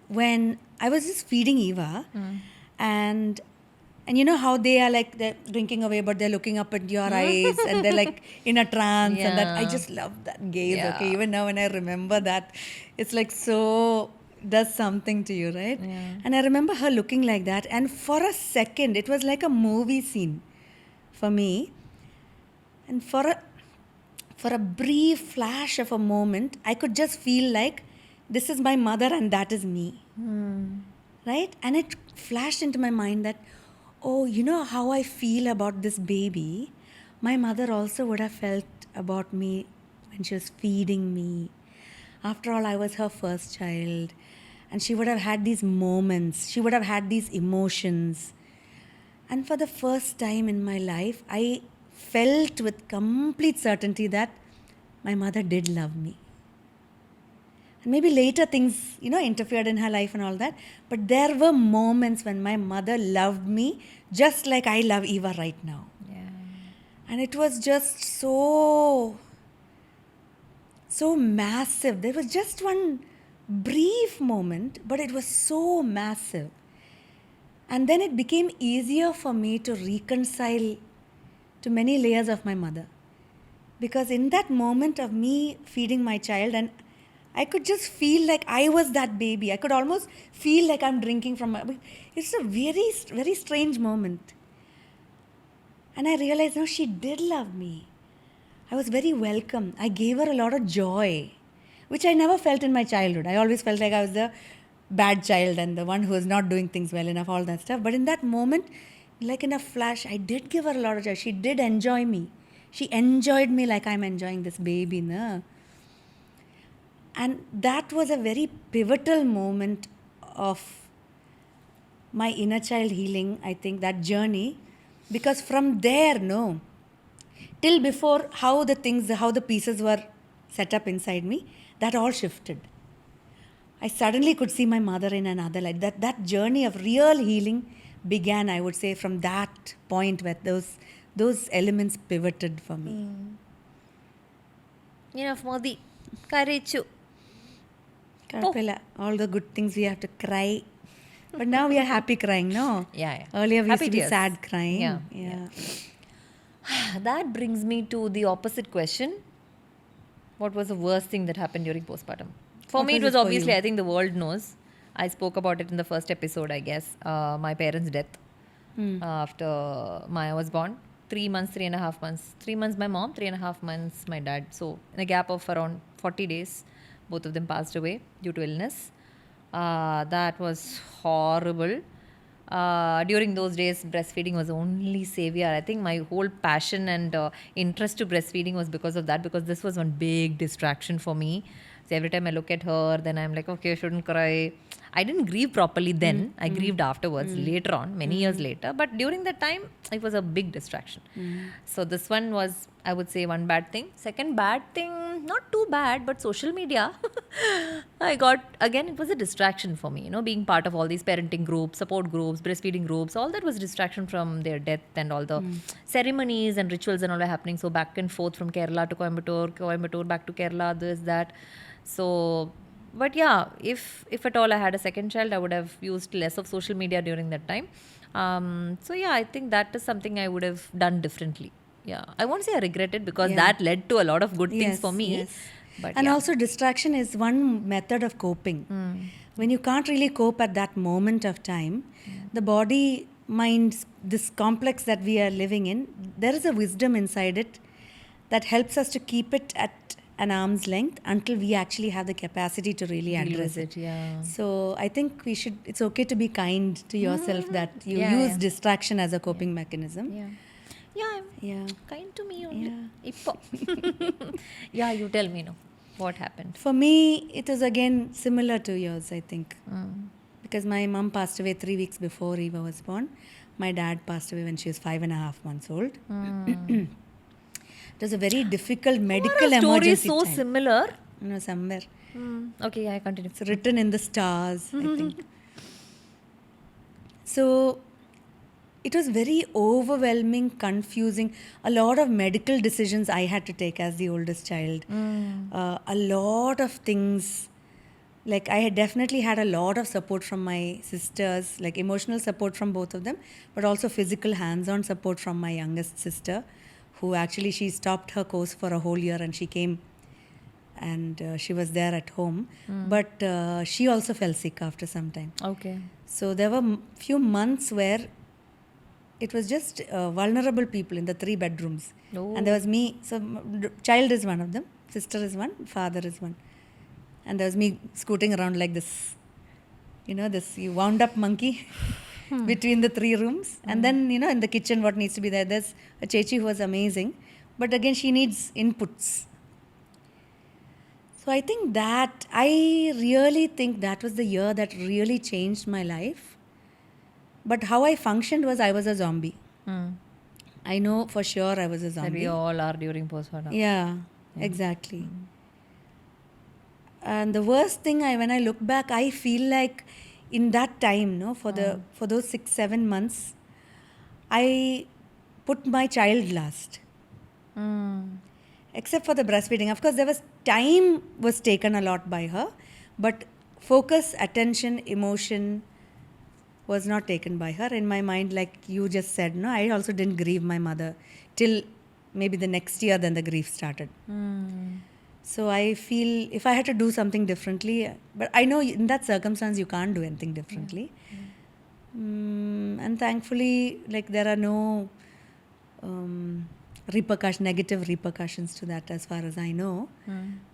when I was just feeding Eva, and you know how they are like they're drinking away, but they're looking up at your eyes and they're like in a trance, and that I Yeah. just love that gaze. Yeah. Okay, even now when I remember that, it's like so does something to you, right? Yeah. And I remember her looking like that, and for a second, it was like a movie scene for me, and for a brief flash of a moment, I could just feel like this is my mother and that is me. Right? And it flashed into my mind that, oh, you know how I feel about this baby? My mother also would have felt about me when she was feeding me. After all, I was her first child. And she would have had these moments, she would have had these emotions. And for the first time in my life, I felt with complete certainty that my mother did love me. And maybe later things, interfered in her life and all that. But there were moments when my mother loved me just like I love Eva right now. Yeah. And it was just so massive. There was just one brief moment, but it was so massive. And then it became easier for me to reconcile to many layers of my mother. Because in that moment of me feeding my child, and I could just feel like I was that baby. I could almost feel like I'm drinking from it's a very, very strange moment. And I realized, no, she did love me. I was very welcome. I gave her a lot of joy, which I never felt in my childhood. I always felt like I was the bad child and the one who was not doing things well enough, all that stuff. But in that moment, like in a flash, I did give her a lot of joy. She did enjoy me. She enjoyed me like I'm enjoying this baby. No? And that was a very pivotal moment of my inner child healing, I think, that journey. Because from there, till before how the pieces were set up inside me, that all shifted. I suddenly could see my mother in another light. That journey of real healing began, I would say, from that point where those elements pivoted for me. Enough, Modi. Courage. Karpela, all the good things we have to cry. But now we are happy crying, no? Yeah. Earlier we Happy used to be tears. sad crying. Yeah. That brings me to the opposite question. What was the worst thing that happened during postpartum? For What me, it was was it for obviously, you? I think the world knows. I spoke about it in the first episode, I guess. My parents' death after Maya was born. 3 months, 3.5 months. 3 months my mom, 3.5 months my dad. So, in a gap of around 40 days, both of them passed away due to illness. That was horrible. During those days, breastfeeding was the only savior. I think my whole passion and interest to breastfeeding was because of that, because this was one big distraction for me. So every time I look at her, then I'm like, okay, I shouldn't cry. I didn't grieve properly then. I grieved afterwards, later on, many years later. But during that time, it was a big distraction. So this one was, I would say, one bad thing. Second bad thing, Not too bad, but social media, it was a distraction for me, being part of all these parenting groups, support groups, breastfeeding groups, all that was distraction from their death and all the ceremonies and rituals and all were happening. So back and forth from Kerala to Coimbatore back to Kerala, this, that. So, but yeah, if at all I had a second child, I would have used less of social media during that time. So yeah, I think that is something I would have done differently. Yeah, I won't say I regret it because that led to a lot of good things for me. Yes. But And yeah. also, distraction is one method of coping. When you can't really cope at that moment of time, the body mind, this complex that we are living in, there is a wisdom inside it that helps us to keep it at an arm's length until we actually have the capacity to really Deal address with it, yeah. So I think it's okay to be kind to yourself that you Yeah, use yeah. distraction as a coping mechanism. Yeah. Yeah, Yeah. kind to me only. Yeah. Ippo. Yeah, you tell me, what happened? For me, it was again similar to yours, I think. Because my mom passed away 3 weeks before Eva was born. My dad passed away when she was 5.5 months old. It was a very difficult medical Our story is emergency so time. similar. Somewhere. Okay, yeah, I continue. It's written in the stars, I think. So it was very overwhelming, confusing. A lot of medical decisions I had to take as the oldest child. A lot of things. Like I had definitely had a lot of support from my sisters, like emotional support from both of them, but also physical hands-on support from my youngest sister, who actually she stopped her course for a whole year and she came and she was there at home. But she also fell sick after some time. Okay. So there were few months where it was just vulnerable people in the 3 bedrooms. Oh. And there was me. So child is one of them, sister is one, father is one. And there was me scooting around like this, this wound up monkey between the 3 rooms. And then, in the kitchen, what needs to be there? There's a chechi who was amazing. But again, she needs inputs. So I really think that was the year that really changed my life. But how I functioned was I was a zombie. I know for sure I was a That zombie. we all are during postpartum. Yeah, exactly. And the worst thing, when I look back, I feel like in that time, for those 6-7 months, I put my child last. Except for the breastfeeding. Of course, time was taken a lot by her, but focus, attention, emotion was not taken by her. In my mind, like you just said, I also didn't grieve my mother till maybe the next year, then the grief started. So I feel if I had to do something differently, but I know in that circumstance you can't do anything differently. And thankfully, like there are no negative repercussions to that as far as I know.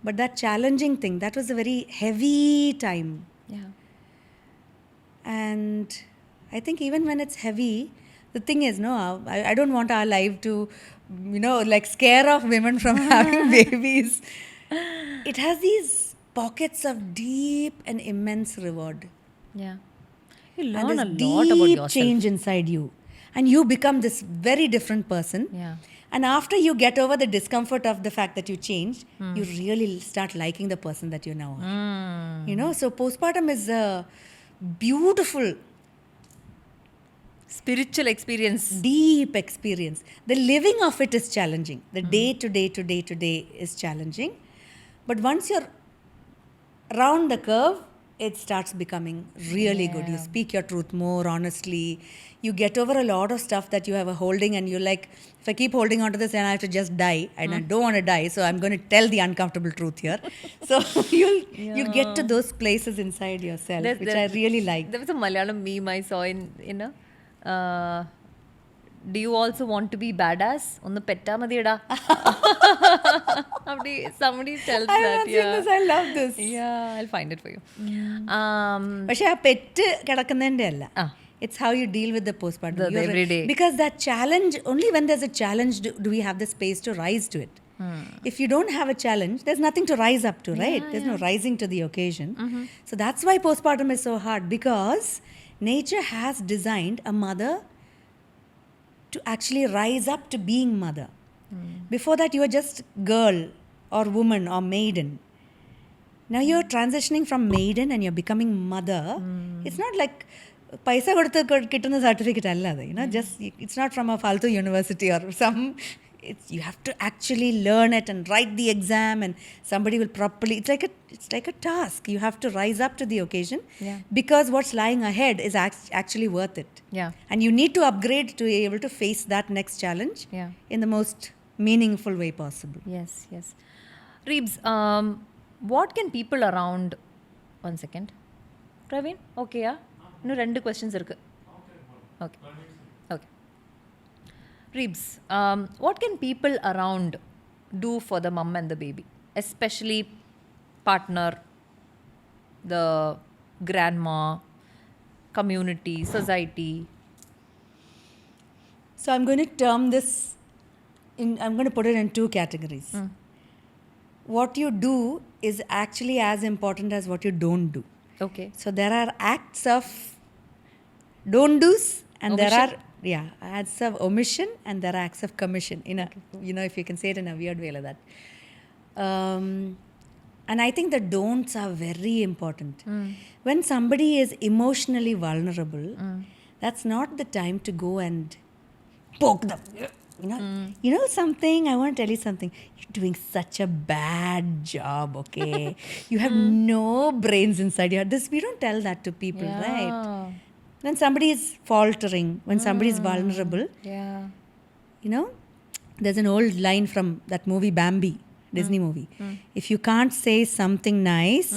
But that challenging thing, that was a very heavy time. Yeah. And I think even when it's heavy, the thing is, I don't want our life to, like scare off women from having babies. It has these pockets of deep and immense reward. Yeah. You And learn this a lot deep about yourself. change inside you. And you become this very different person. Yeah. And after you get over the discomfort of the fact that you changed, you really start liking the person that you now are. So postpartum is a beautiful, Spiritual experience. deep experience. The living of it is challenging. The day to day is challenging. But once you're around the curve, it starts becoming really good. You speak your truth more honestly. You get over a lot of stuff that you have a holding and you're like, if I keep holding on to this, then I have to just die. And I don't want to die, so I'm going to tell the uncomfortable truth here. So you get to those places inside yourself, which I really like. There was a Malayalam meme I saw in a. Do you also want to be badass? On the petta madiyada. Somebody tells I that. have seen this. I love this. Yeah, I'll find it for you. പക്ഷെ ആ pet കിടക്കുന്നതിൻ്റെ അല്ല. It's how you deal with the postpartum. The everyday. Because that challenge, only when there's a challenge do we have the space to rise to it. If you don't have a challenge, there's nothing to rise up to, right? There's no rising to the occasion. So that's why postpartum is so hard, because nature has designed a mother to actually rise up to being mother. Before that, you were just girl or woman or maiden. Now you're transitioning from maiden and you're becoming mother. It's not like paisa koduthu kittunna certificate alla adu, just it's not from a faltu university or some. You have to actually learn it and write the exam, and somebody will properly. It's like a task. You have to rise up to the occasion, because what's lying ahead is actually worth it. Yeah. And you need to upgrade to be able to face that next challenge in the most meaningful way possible. Yes. Reebs, what can people around... One second. Praveen, okay, yeah? No, 2 questions irukku. Okay. Reebs, what can people around do for the mum and the baby? Especially partner, the grandma, community, society. So I'm going to term this I'm going to put it in 2 categories. What you do is actually as important as what you don't do. Okay. So there are acts of don't do's, and omission. there are acts of omission, and there are acts of commission. If you can say it in a weird way like that. And I think the don'ts are very important. When somebody is emotionally vulnerable, that's not the time to go and poke them. You know something, I want to tell you something. You're doing such a bad job, okay? You have no brains inside your head. We don't tell that to people, right? When somebody is faltering, when somebody is vulnerable, there's an old line from that movie Bambi, Disney movie. If you can't say something nice,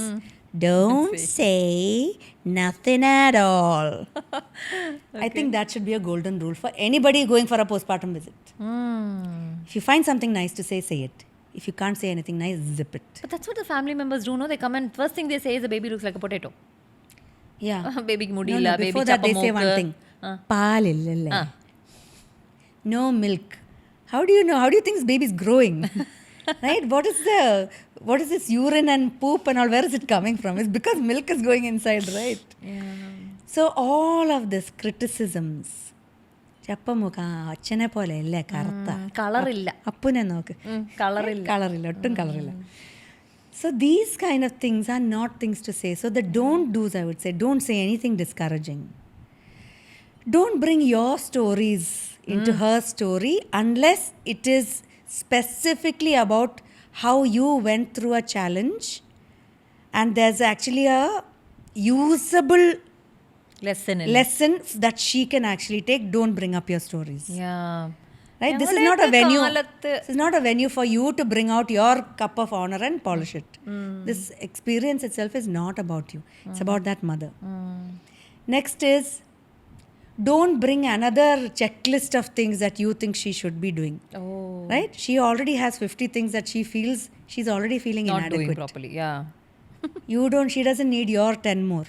don't say nothing at all. I think that should be a golden rule for anybody going for a postpartum visit. If you find something nice to say it. If you can't say anything nice, zip it. But that's what the family members do, no? They come and first thing they say is the baby looks like a potato. Yeah. Baby mudilla, baby before that they say one thing. Paal illale. No milk. How do you know? How do you think this baby is growing? Right? What is this urine and poop and all? Where is it coming from? It's because milk is going inside, right? So all of this criticisms. ചപ്പമുഖ അച്ഛനെ പോലെ അല്ലേ കറുത്ത കളറില്ല അപ്പുനെ നോക്ക് കളറില്ല ഒട്ടും കളറില്ല. So these kind of things are not things to say. So the don't do's, I would say, don't say anything discouraging. Don't bring your stories into her story unless it is specifically about how you went through a challenge and there's actually a usable lesson that she can actually take. Don't bring up your stories. Yeah. Right? This is not a venue. This is not a venue for you to bring out your cup of honor and polish it. This experience itself is not about you. It's about that mother. Next is, don't bring another checklist of things that you think she should be doing. Right? She already has 50 things that she feels she's already feeling not inadequate. Doing properly. Yeah. She doesn't need your 10 more.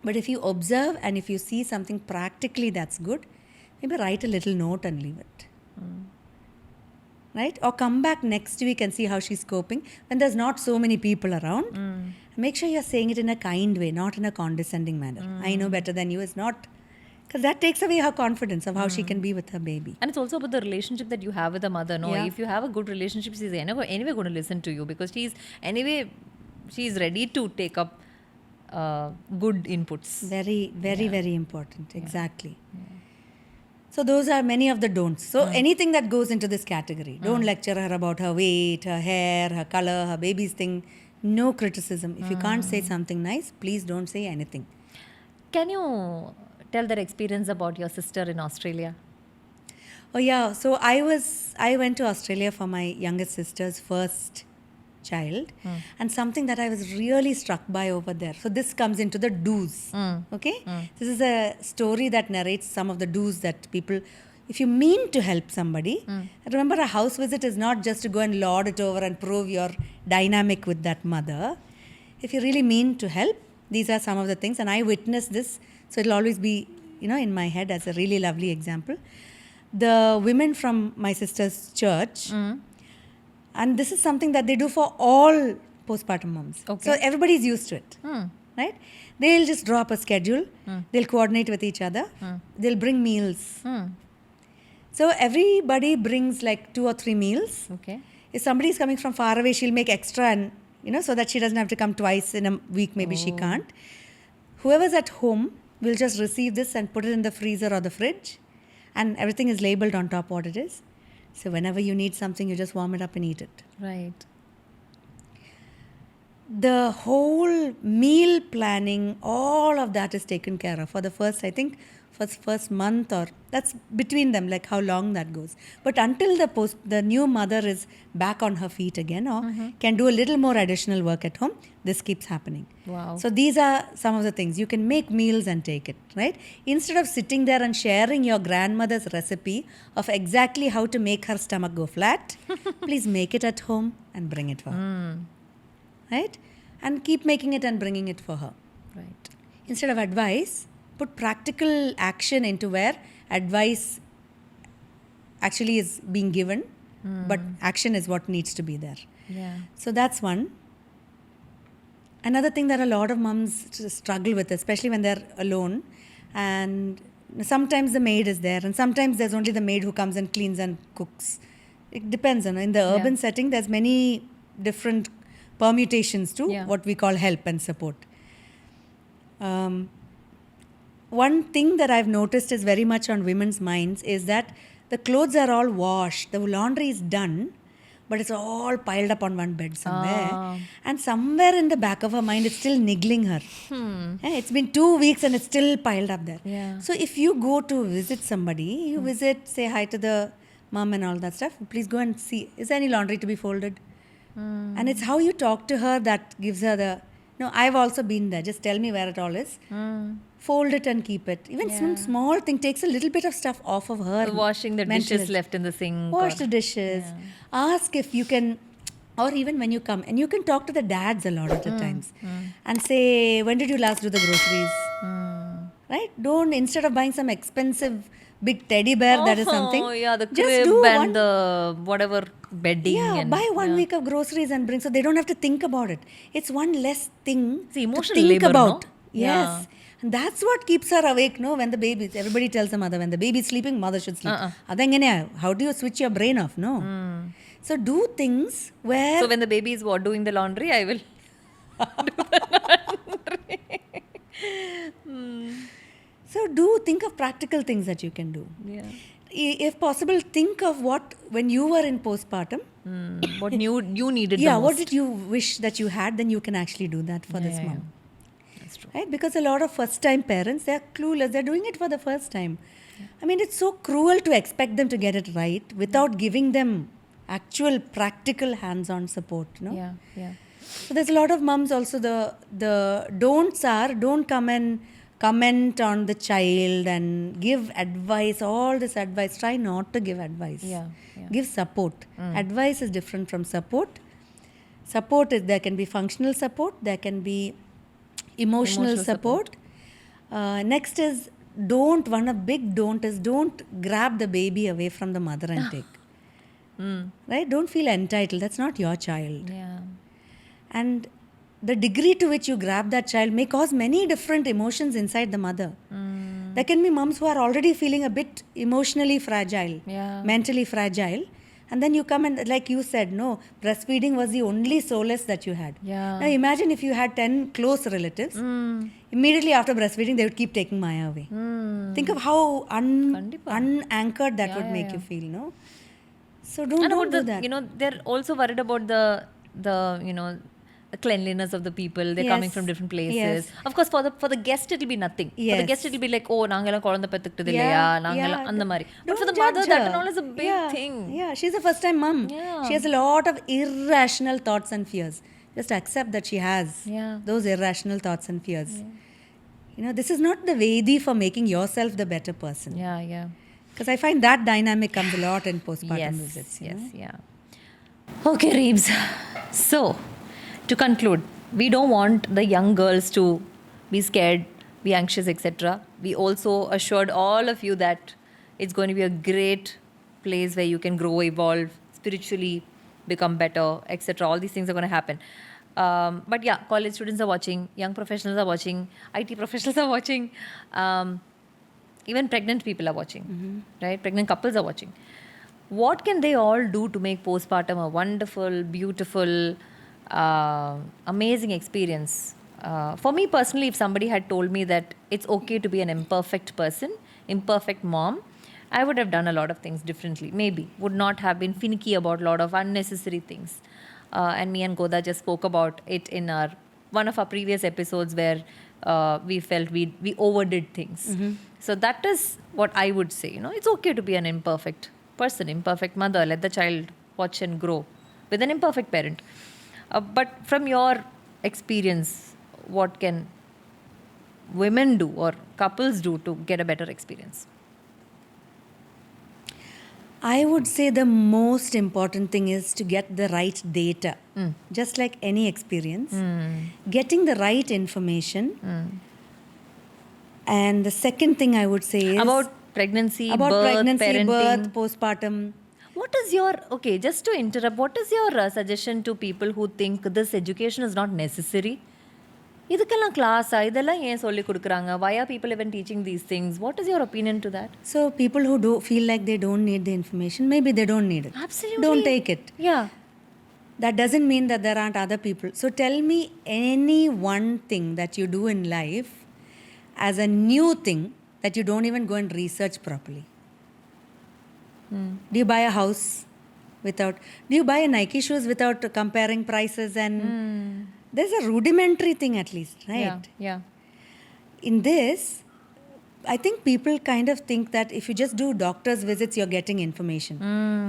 But if you observe and if you see something practically that's good, maybe write a little note and leave it. Right? Or come back next week and see how she's coping when there's not so many people around. Make sure you're saying it in a kind way, not in a condescending manner. I know better than you is not, because that takes away her confidence of how she can be with her baby. And it's also about the relationship that you have with the mother. No, if you have a good relationship, she's anyway going to listen to you, because she's ready to take up good inputs. Very important. Exactly. So those are many of the don'ts. So anything that goes into this category. Don't lecture her about her weight, her hair, her color, her baby's thing. No criticism. If you can't say something nice, please don't say anything. Can you tell that experience about your sister in Australia? Oh yeah. So I went to Australia for my youngest sister's first child, and something that I was really struck by over there. So this comes into the do's. Okay? This is a story that narrates some of the do's that people, if you mean to help somebody, remember a house visit is not just to go and lord it over and prove your dynamic with that mother. If you really mean to help, these are some of the things, and I witnessed this, so it'll always be, in my head as a really lovely example. The women from my sister's church, and this is something that they do for all postpartum moms. Okay. So everybody's used to it. Right? They'll just draw up a schedule. They'll coordinate with each other. They'll bring meals. So everybody brings like 2 or 3 meals. Okay. If somebody is coming from far away, she'll make extra and, so that she doesn't have to come twice in a week. Maybe she can't. Whoever's at home will just receive this and put it in the freezer or the fridge. And everything is labeled on top what it is. So whenever you need something, you just warm it up and eat it. Right. The whole meal planning, all of that is taken care of for the first, I think, first month, or that's between them, like how long that goes. But until the new mother is back on her feet again, or can do a little more additional work at home, this keeps happening. Wow. So these are some of the things. You can make meals and take it, right? Instead of sitting there and sharing your grandmother's recipe of exactly how to make her stomach go flat, please make it at home and bring it for her. Right? And keep making it and bringing it for her. Right. Instead of advice, put practical action into where advice actually is being given, but action is what needs to be there. Yeah. So that's one. Another thing that a lot of mums struggle with, especially when they're alone, and sometimes the maid is there, and sometimes there's only the maid who comes and cleans and cooks. It depends. In the urban setting, there's many different permutations to what we call help and support. One thing that I've noticed is very much on women's minds is that the clothes are all washed, the laundry is done, but it's all piled up on one bed somewhere. And somewhere in the back of her mind, it's still niggling her. It's been 2 weeks and it's still piled up there. Yeah. So if you go to visit somebody, you visit, say hi to the mom and all that stuff, please go and see, is there any laundry to be folded? And it's how you talk to her that gives her the, I've also been there, just tell me where it all is. Fold it and keep it. Even some small thing takes a little bit of stuff off of her. Washing the dishes left in the sink. Wash the dishes. Ask if you can, or even when you come, and you can talk to the dads a lot of the times and say, when did you last do the groceries? Right? Don't, instead of buying some expensive big teddy bear that is something. Oh, yeah, the just crib do and the whatever bedding. Yeah, and, buy 1 week of groceries and bring, so they don't have to think about it. It's one less thing It's emotional to think labor, about. no? Yes. And that's what keeps her awake, when the baby's, everybody tells the mother, when the baby's sleeping, mother should sleep. How do you switch your brain off? No. So do things where... So when the baby is doing the laundry, I will do the laundry. So think of practical things that you can do. Yeah. If possible, think of what, when you were in postpartum, what you needed the most. what did you wish that you had, then you can actually do that for this mom. That's true. Right? Because a lot of first-time parents, they're clueless. They're doing it for the first time. I mean, it's so cruel to expect them to get it right without giving them actual practical hands-on support. Yeah. So there's a lot of mums also, the don'ts are, don't come and comment on the child and give advice, all this advice. Try not to give advice. Yeah. Give support. Advice is different from support. Support is, there can be functional support, there can be emotional support. Next is, a big don't is, don't grab the baby away from the mother and take. Right? Don't feel entitled. That's not your child. Yeah. And the degree to which you grab that child may cause many different emotions inside the mother. There can be moms who are already feeling a bit emotionally fragile, mentally fragile. And then you come and, like you said, breastfeeding was the only solace that you had. Yeah. Now imagine if you had 10 close relatives, immediately after breastfeeding, they would keep taking Maya away. Think of how unanchored that would make you feel, no? So don't do that. They're also worried about the the cleanliness of the people. They're coming from different places. Yes. Of course, for the guest, it'll be nothing. For the Yes. guest, it'll be like, oh, நாங்கெல்லாம் குழந்தை பெத்துக்கிட்டது இல்லையா நாங்கெல்லாம் அந்த மாதிரி. But for the mother, that and all is a big thing. Yeah, she's a first time mom. Yeah. She has a lot of irrational thoughts and fears. Just accept that she has those irrational thoughts and fears. This is not the Vedi for making yourself the better person. Yeah. Because I find that dynamic comes a lot in postpartum visits. Okay, Reebs. So, to conclude, we don't want the young girls to be scared, be anxious, etc. We also assured all of you that it's going to be a great place where you can grow, evolve, spiritually become better, etc. All these things are going to happen. But yeah, college students are watching, young professionals are watching, IT professionals are watching, even pregnant people are watching, right? Pregnant couples are watching. what can they all do to make postpartum a wonderful, beautiful, amazing experience? For me personally, if somebody had told me that it's okay to be an imperfect person, imperfect mom, I would have done a lot of things differently. Maybe would not have been finicky about a lot of unnecessary things. And me and Goda just spoke about it in our one of our previous episodes where we felt we overdid things. So that is what I would say. It's okay to be an imperfect person, imperfect mother. Let the child watch and grow with an imperfect parent. But from your experience, what can women do or couples do to get a better experience? I would say the most important thing is to get the right data. Just like any experience, getting the right information. And the second thing I would say is about pregnancy, about birth, pregnancy, parenting. birth, postpartum. What is your, okay, just to interrupt, what is your suggestion to people who think this education is not necessary? இதுக்கெல்லாம் கிளாஸா இதெல்லாம் ஏன் சொல்லி கொடுக்குறாங்க? Why are people even teaching these things? What is your opinion to that? So people who feel like they don't need the information, maybe they don't need it. Absolutely. Don't take it. Yeah. That doesn't mean that there aren't other people. So tell me any one thing that you do in life as a new thing that you don't even go and research properly. Do you buy a house without, do you buy a Nike shoes without comparing prices? And there's a rudimentary thing at least, right? Yeah. In this, I think people kind of think that if you just do doctor's visits, you're getting information.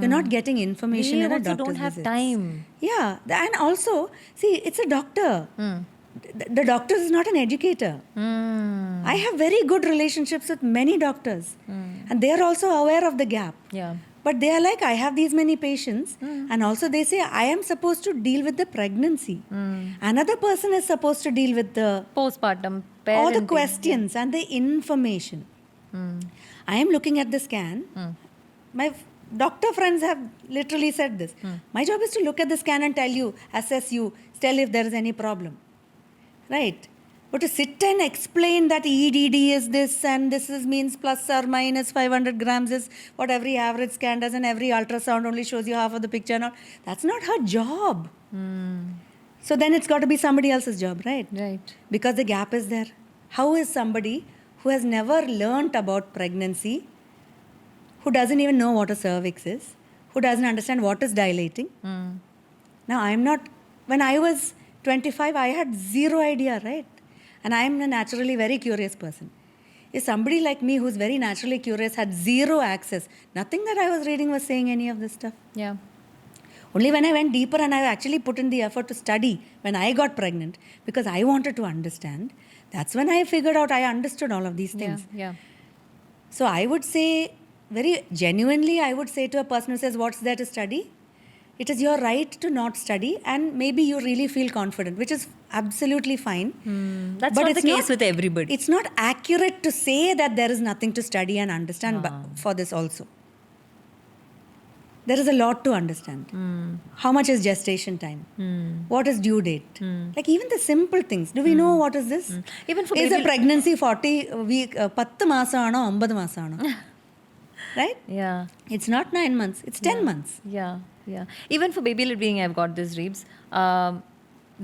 You're not getting information We in a also doctor's don't have visits. time. Yeah, and also, see, it's a doctor. The doctor is not an educator. I have very good relationships with many doctors, and they are also aware of the gap. Yeah. But they are like, I have these many patients, and also they say, I am supposed to deal with the pregnancy. Another person is supposed to deal with the Postpartum, parenting. all the questions and the information. I am looking at the scan. My doctor friends have literally said this. My job is to look at the scan and tell you, assess you, tell if there is any problem. Right? But to sit and explain that EDD is this and this is means plus or minus 500 grams is what every average scan does and every ultrasound only shows you half of the picture and all. That's not her job. So then it's got to be somebody else's job, right? Right. Because the gap is there. How is somebody who has never learnt about pregnancy, who doesn't even know what a cervix is, who doesn't understand what is dilating? Now, I'm not, when I was 25, I had zero idea, right? And I am a naturally very curious person. If somebody like me who's very naturally curious had zero access, nothing that I was reading was saying any of this stuff. Yeah. Only when I went deeper and I actually put in the effort to study when I got pregnant, because I wanted to understand, that's when I figured out I understood all of these things. Yeah. So I would say, very genuinely, I would say to a person who says, what's there to study? It is your right to not study, and maybe you really feel confident, which is absolutely fine. That's But not it's the case with everybody. It's not accurate to say that there is nothing to study and understand for this also. There is a lot to understand. How much is gestation time? What is due date? Like even the simple things. Do we know what is this? Even for is a baby- pregnancy 40 week, 10 മാസം ആണോ 9 മാസം ആണോ? Right? Yeah. It's not 9 months. It's 10 months. Yeah. Even for baby led weaning, I've got this, Reebs.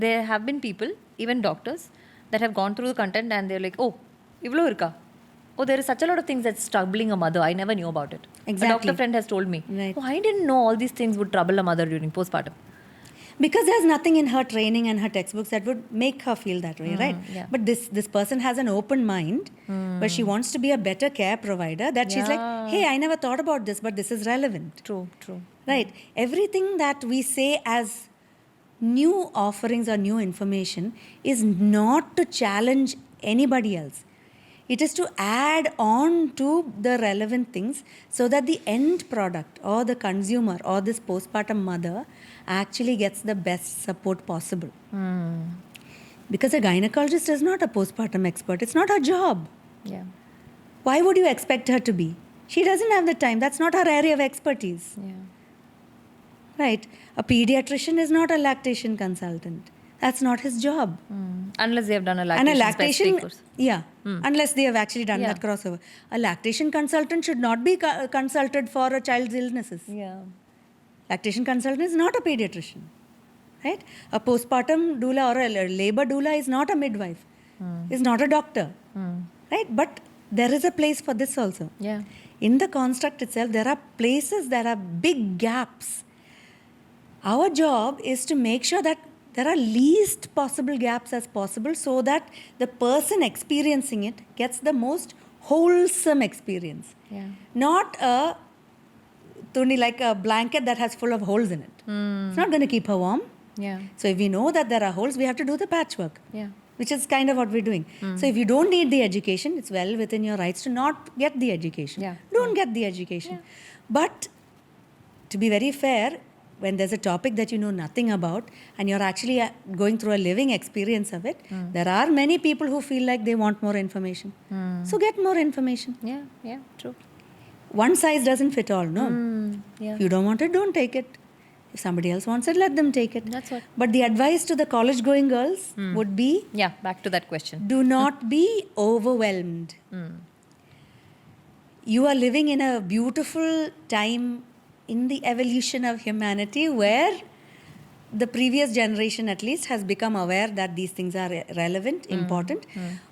There have been people, even doctors, that have gone through the content and they're like, oh, ivlo irka. Oh, there is such a lot of things that's troubling a mother. I never knew about it. Exactly. A doctor friend has told me. Right. Oh, I didn't know all these things would trouble a mother during postpartum. Because there's nothing in her training and her textbooks that would make her feel that way, right? Yeah. But this person has an open mind where she wants to be a better care provider, that she's like, hey, I never thought about this, but this is relevant. True. Right? Everything that we say as new offerings or new information is not to challenge anybody else. It is to add on to the relevant things so that the end product or the consumer or this postpartum mother actually gets the best support possible. Because a gynecologist is not a postpartum expert. It's not her job. Yeah. Why would you expect her to be? She doesn't have the time. That's not her area of expertise. Yeah. Right? A pediatrician is not a lactation consultant. That's not his job. Unless they have done a And lactation, a lactation, specific course. yeah, unless they have actually done Yeah. that crossover. A lactation consultant should not be consulted for a child's illnesses. Yeah. Lactation consultant is not a pediatrician, right? A postpartum doula or a labor doula is not a midwife, is not a doctor, right? But there is a place for this also. Yeah. In the construct itself, there are places, there are big gaps. Our job is to make sure that there are least possible gaps as possible so that the person experiencing it gets the most wholesome experience. Yeah. Not a tundi like a blanket that has full of holes in it. It's not going to keep her warm. Yeah. So if we know that there are holes, we have to do the patchwork. Yeah. Which is kind of what we're doing. So if you don't need the education, it's well within your rights to not get the education. Yeah. Don't get the education. But to be very fair, when there's a topic that you know nothing about and you're actually going through a living experience of it, there are many people who feel like they want more information. So get more information. Yeah. Yeah. True. One size doesn't fit all, no. Yeah. If you don't want it, don't take it. If somebody else wants it, let them take it. That's what. But the advice to the college-going girls would be, Yeah. Back to that question. do not be overwhelmed. You are living in a beautiful time in the evolution of humanity where the previous generation at least has become aware that these things are relevant, important.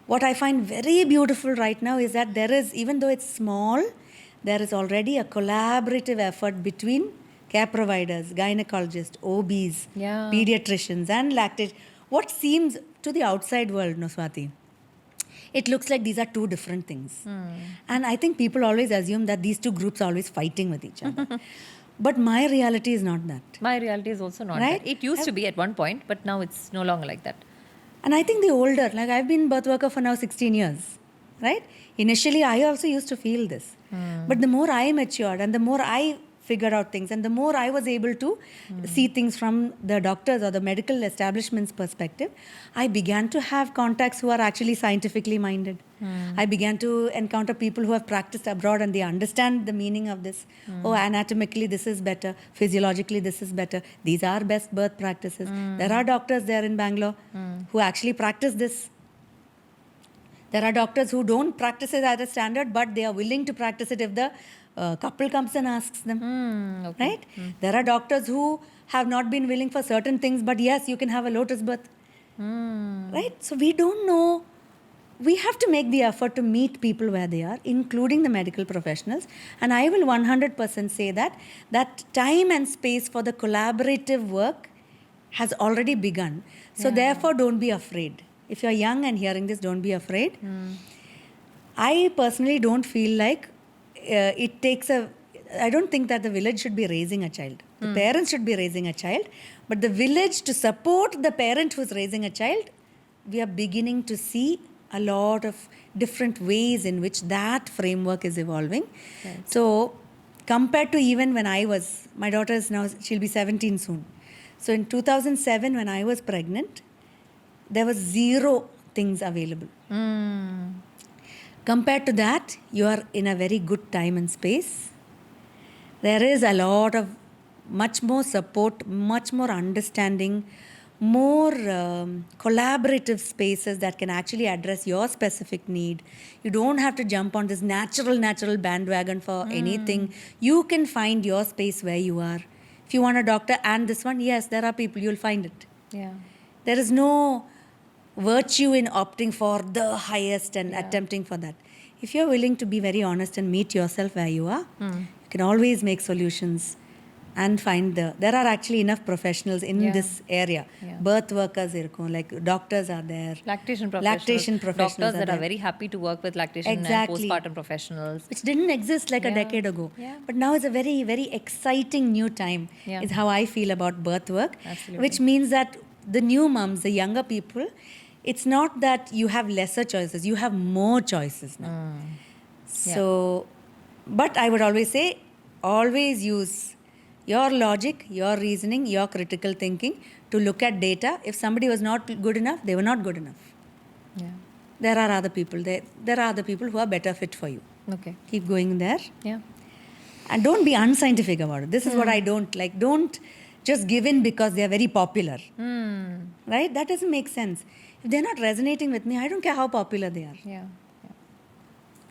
What I find very beautiful right now is that there is, even though it's small, there is already a collaborative effort between care providers, gynecologists, OBs, Yeah. pediatricians and lactation. What seems to the outside world, no Swati, it looks like these are two different things. And I think people always assume that these two groups are always fighting with each other. But my reality is not that. My reality is also not Right? that. It used to be at one point, but now it's no longer like that. And I think the older, like I've been birth worker for now 16 years, right? Initially, I also used to feel this. But the more I matured and the more I figured out things and the more I was able to see things from the doctors or the medical establishment's perspective, I began to have contacts who are actually scientifically minded. I began to encounter people who have practiced abroad and they understand the meaning of this. Oh, anatomically this is better, physiologically this is better. These are best birth practices. There are doctors there in Bangalore who actually practice this. There are doctors who don't practice it at a standard, but they are willing to practice it if the couple comes and asks them. Okay. Right? There are doctors who have not been willing for certain things, but yes, you can have a lotus birth. Right? So we don't know. We have to make the effort to meet people where they are, including the medical professionals. And I will 100% say that time and space for the collaborative work has already begun. So therefore, don't be afraid. If you're young and hearing this, don't be afraid. I personally don't feel like it takes I don't think that the village should be raising a child. The parents should be raising a child. But the village, to support the parent who's raising a child, we are beginning to see a lot of different ways in which that framework is evolving. Right. So compared to even when my daughter is now, she'll be 17 soon. So in 2007, when I was pregnant, there was 0 things available. Compared to that, you are in a very good time and space. There is a lot of much more support, much more understanding, more collaborative spaces that can actually address your specific need. You don't have to jump on this natural bandwagon for anything. You can find your space where you are. If you want a doctor and this one, yes, there are people, you'll find it. Yeah. There is no virtue in opting for the highest and attempting for that. If you're willing to be very honest and meet yourself where you are, you can always make solutions and find there are actually enough professionals in this area. Yeah. Birth workers, like doctors are there. Lactation professionals. Doctors Doctors that there. are very happy to work with lactation Exactly. and postpartum professionals. Which didn't exist like a decade ago. Yeah. But now is a very, very exciting new time, is how I feel about birth work. Absolutely. Which means that the new moms, the younger people, it's not that you have lesser choices, you have more choices now. So, but I would always say, always use your logic, your reasoning, your critical thinking to look at data. If somebody was not good enough, they were not good enough. Yeah. There are other people. There are other people who are better fit for you. Okay. Keep going there. Yeah. And don't be unscientific about it. This is what I don't like. Don't just give in because they are very popular. Right? That doesn't make sense. If they're not resonating with me, I don't care how popular they are. Yeah.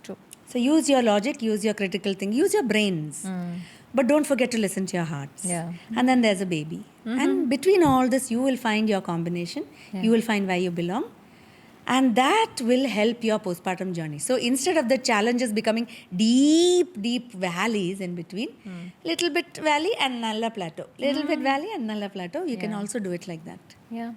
True. So use your logic, use your critical thinking, use your brains. But don't forget to listen to your hearts. Yeah. And then there's a baby. And between all this, you will find your combination. Yeah. You will find where you belong. And that will help your postpartum journey. So instead of the challenges becoming deep, deep valleys in between, little bit valley and nulla plateau. Little bit valley and nulla plateau. You can Yeah. also do it like that. Yeah.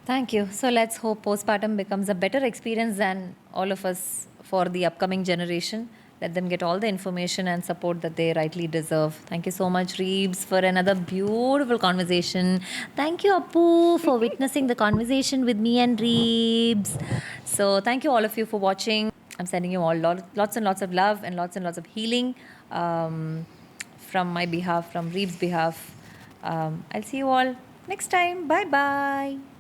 Thank you. So let's hope postpartum becomes a better experience than all of us for the upcoming generation. Let them get all the information and support that they rightly deserve. Thank you so much, Reebs, for another beautiful conversation. Thank you, Appu, for witnessing the conversation with me and Reebs. So thank you all of you for watching. I'm sending you all lots and lots of love and lots of healing from my behalf, from Reebs' behalf. I'll see you all next time. Bye-bye.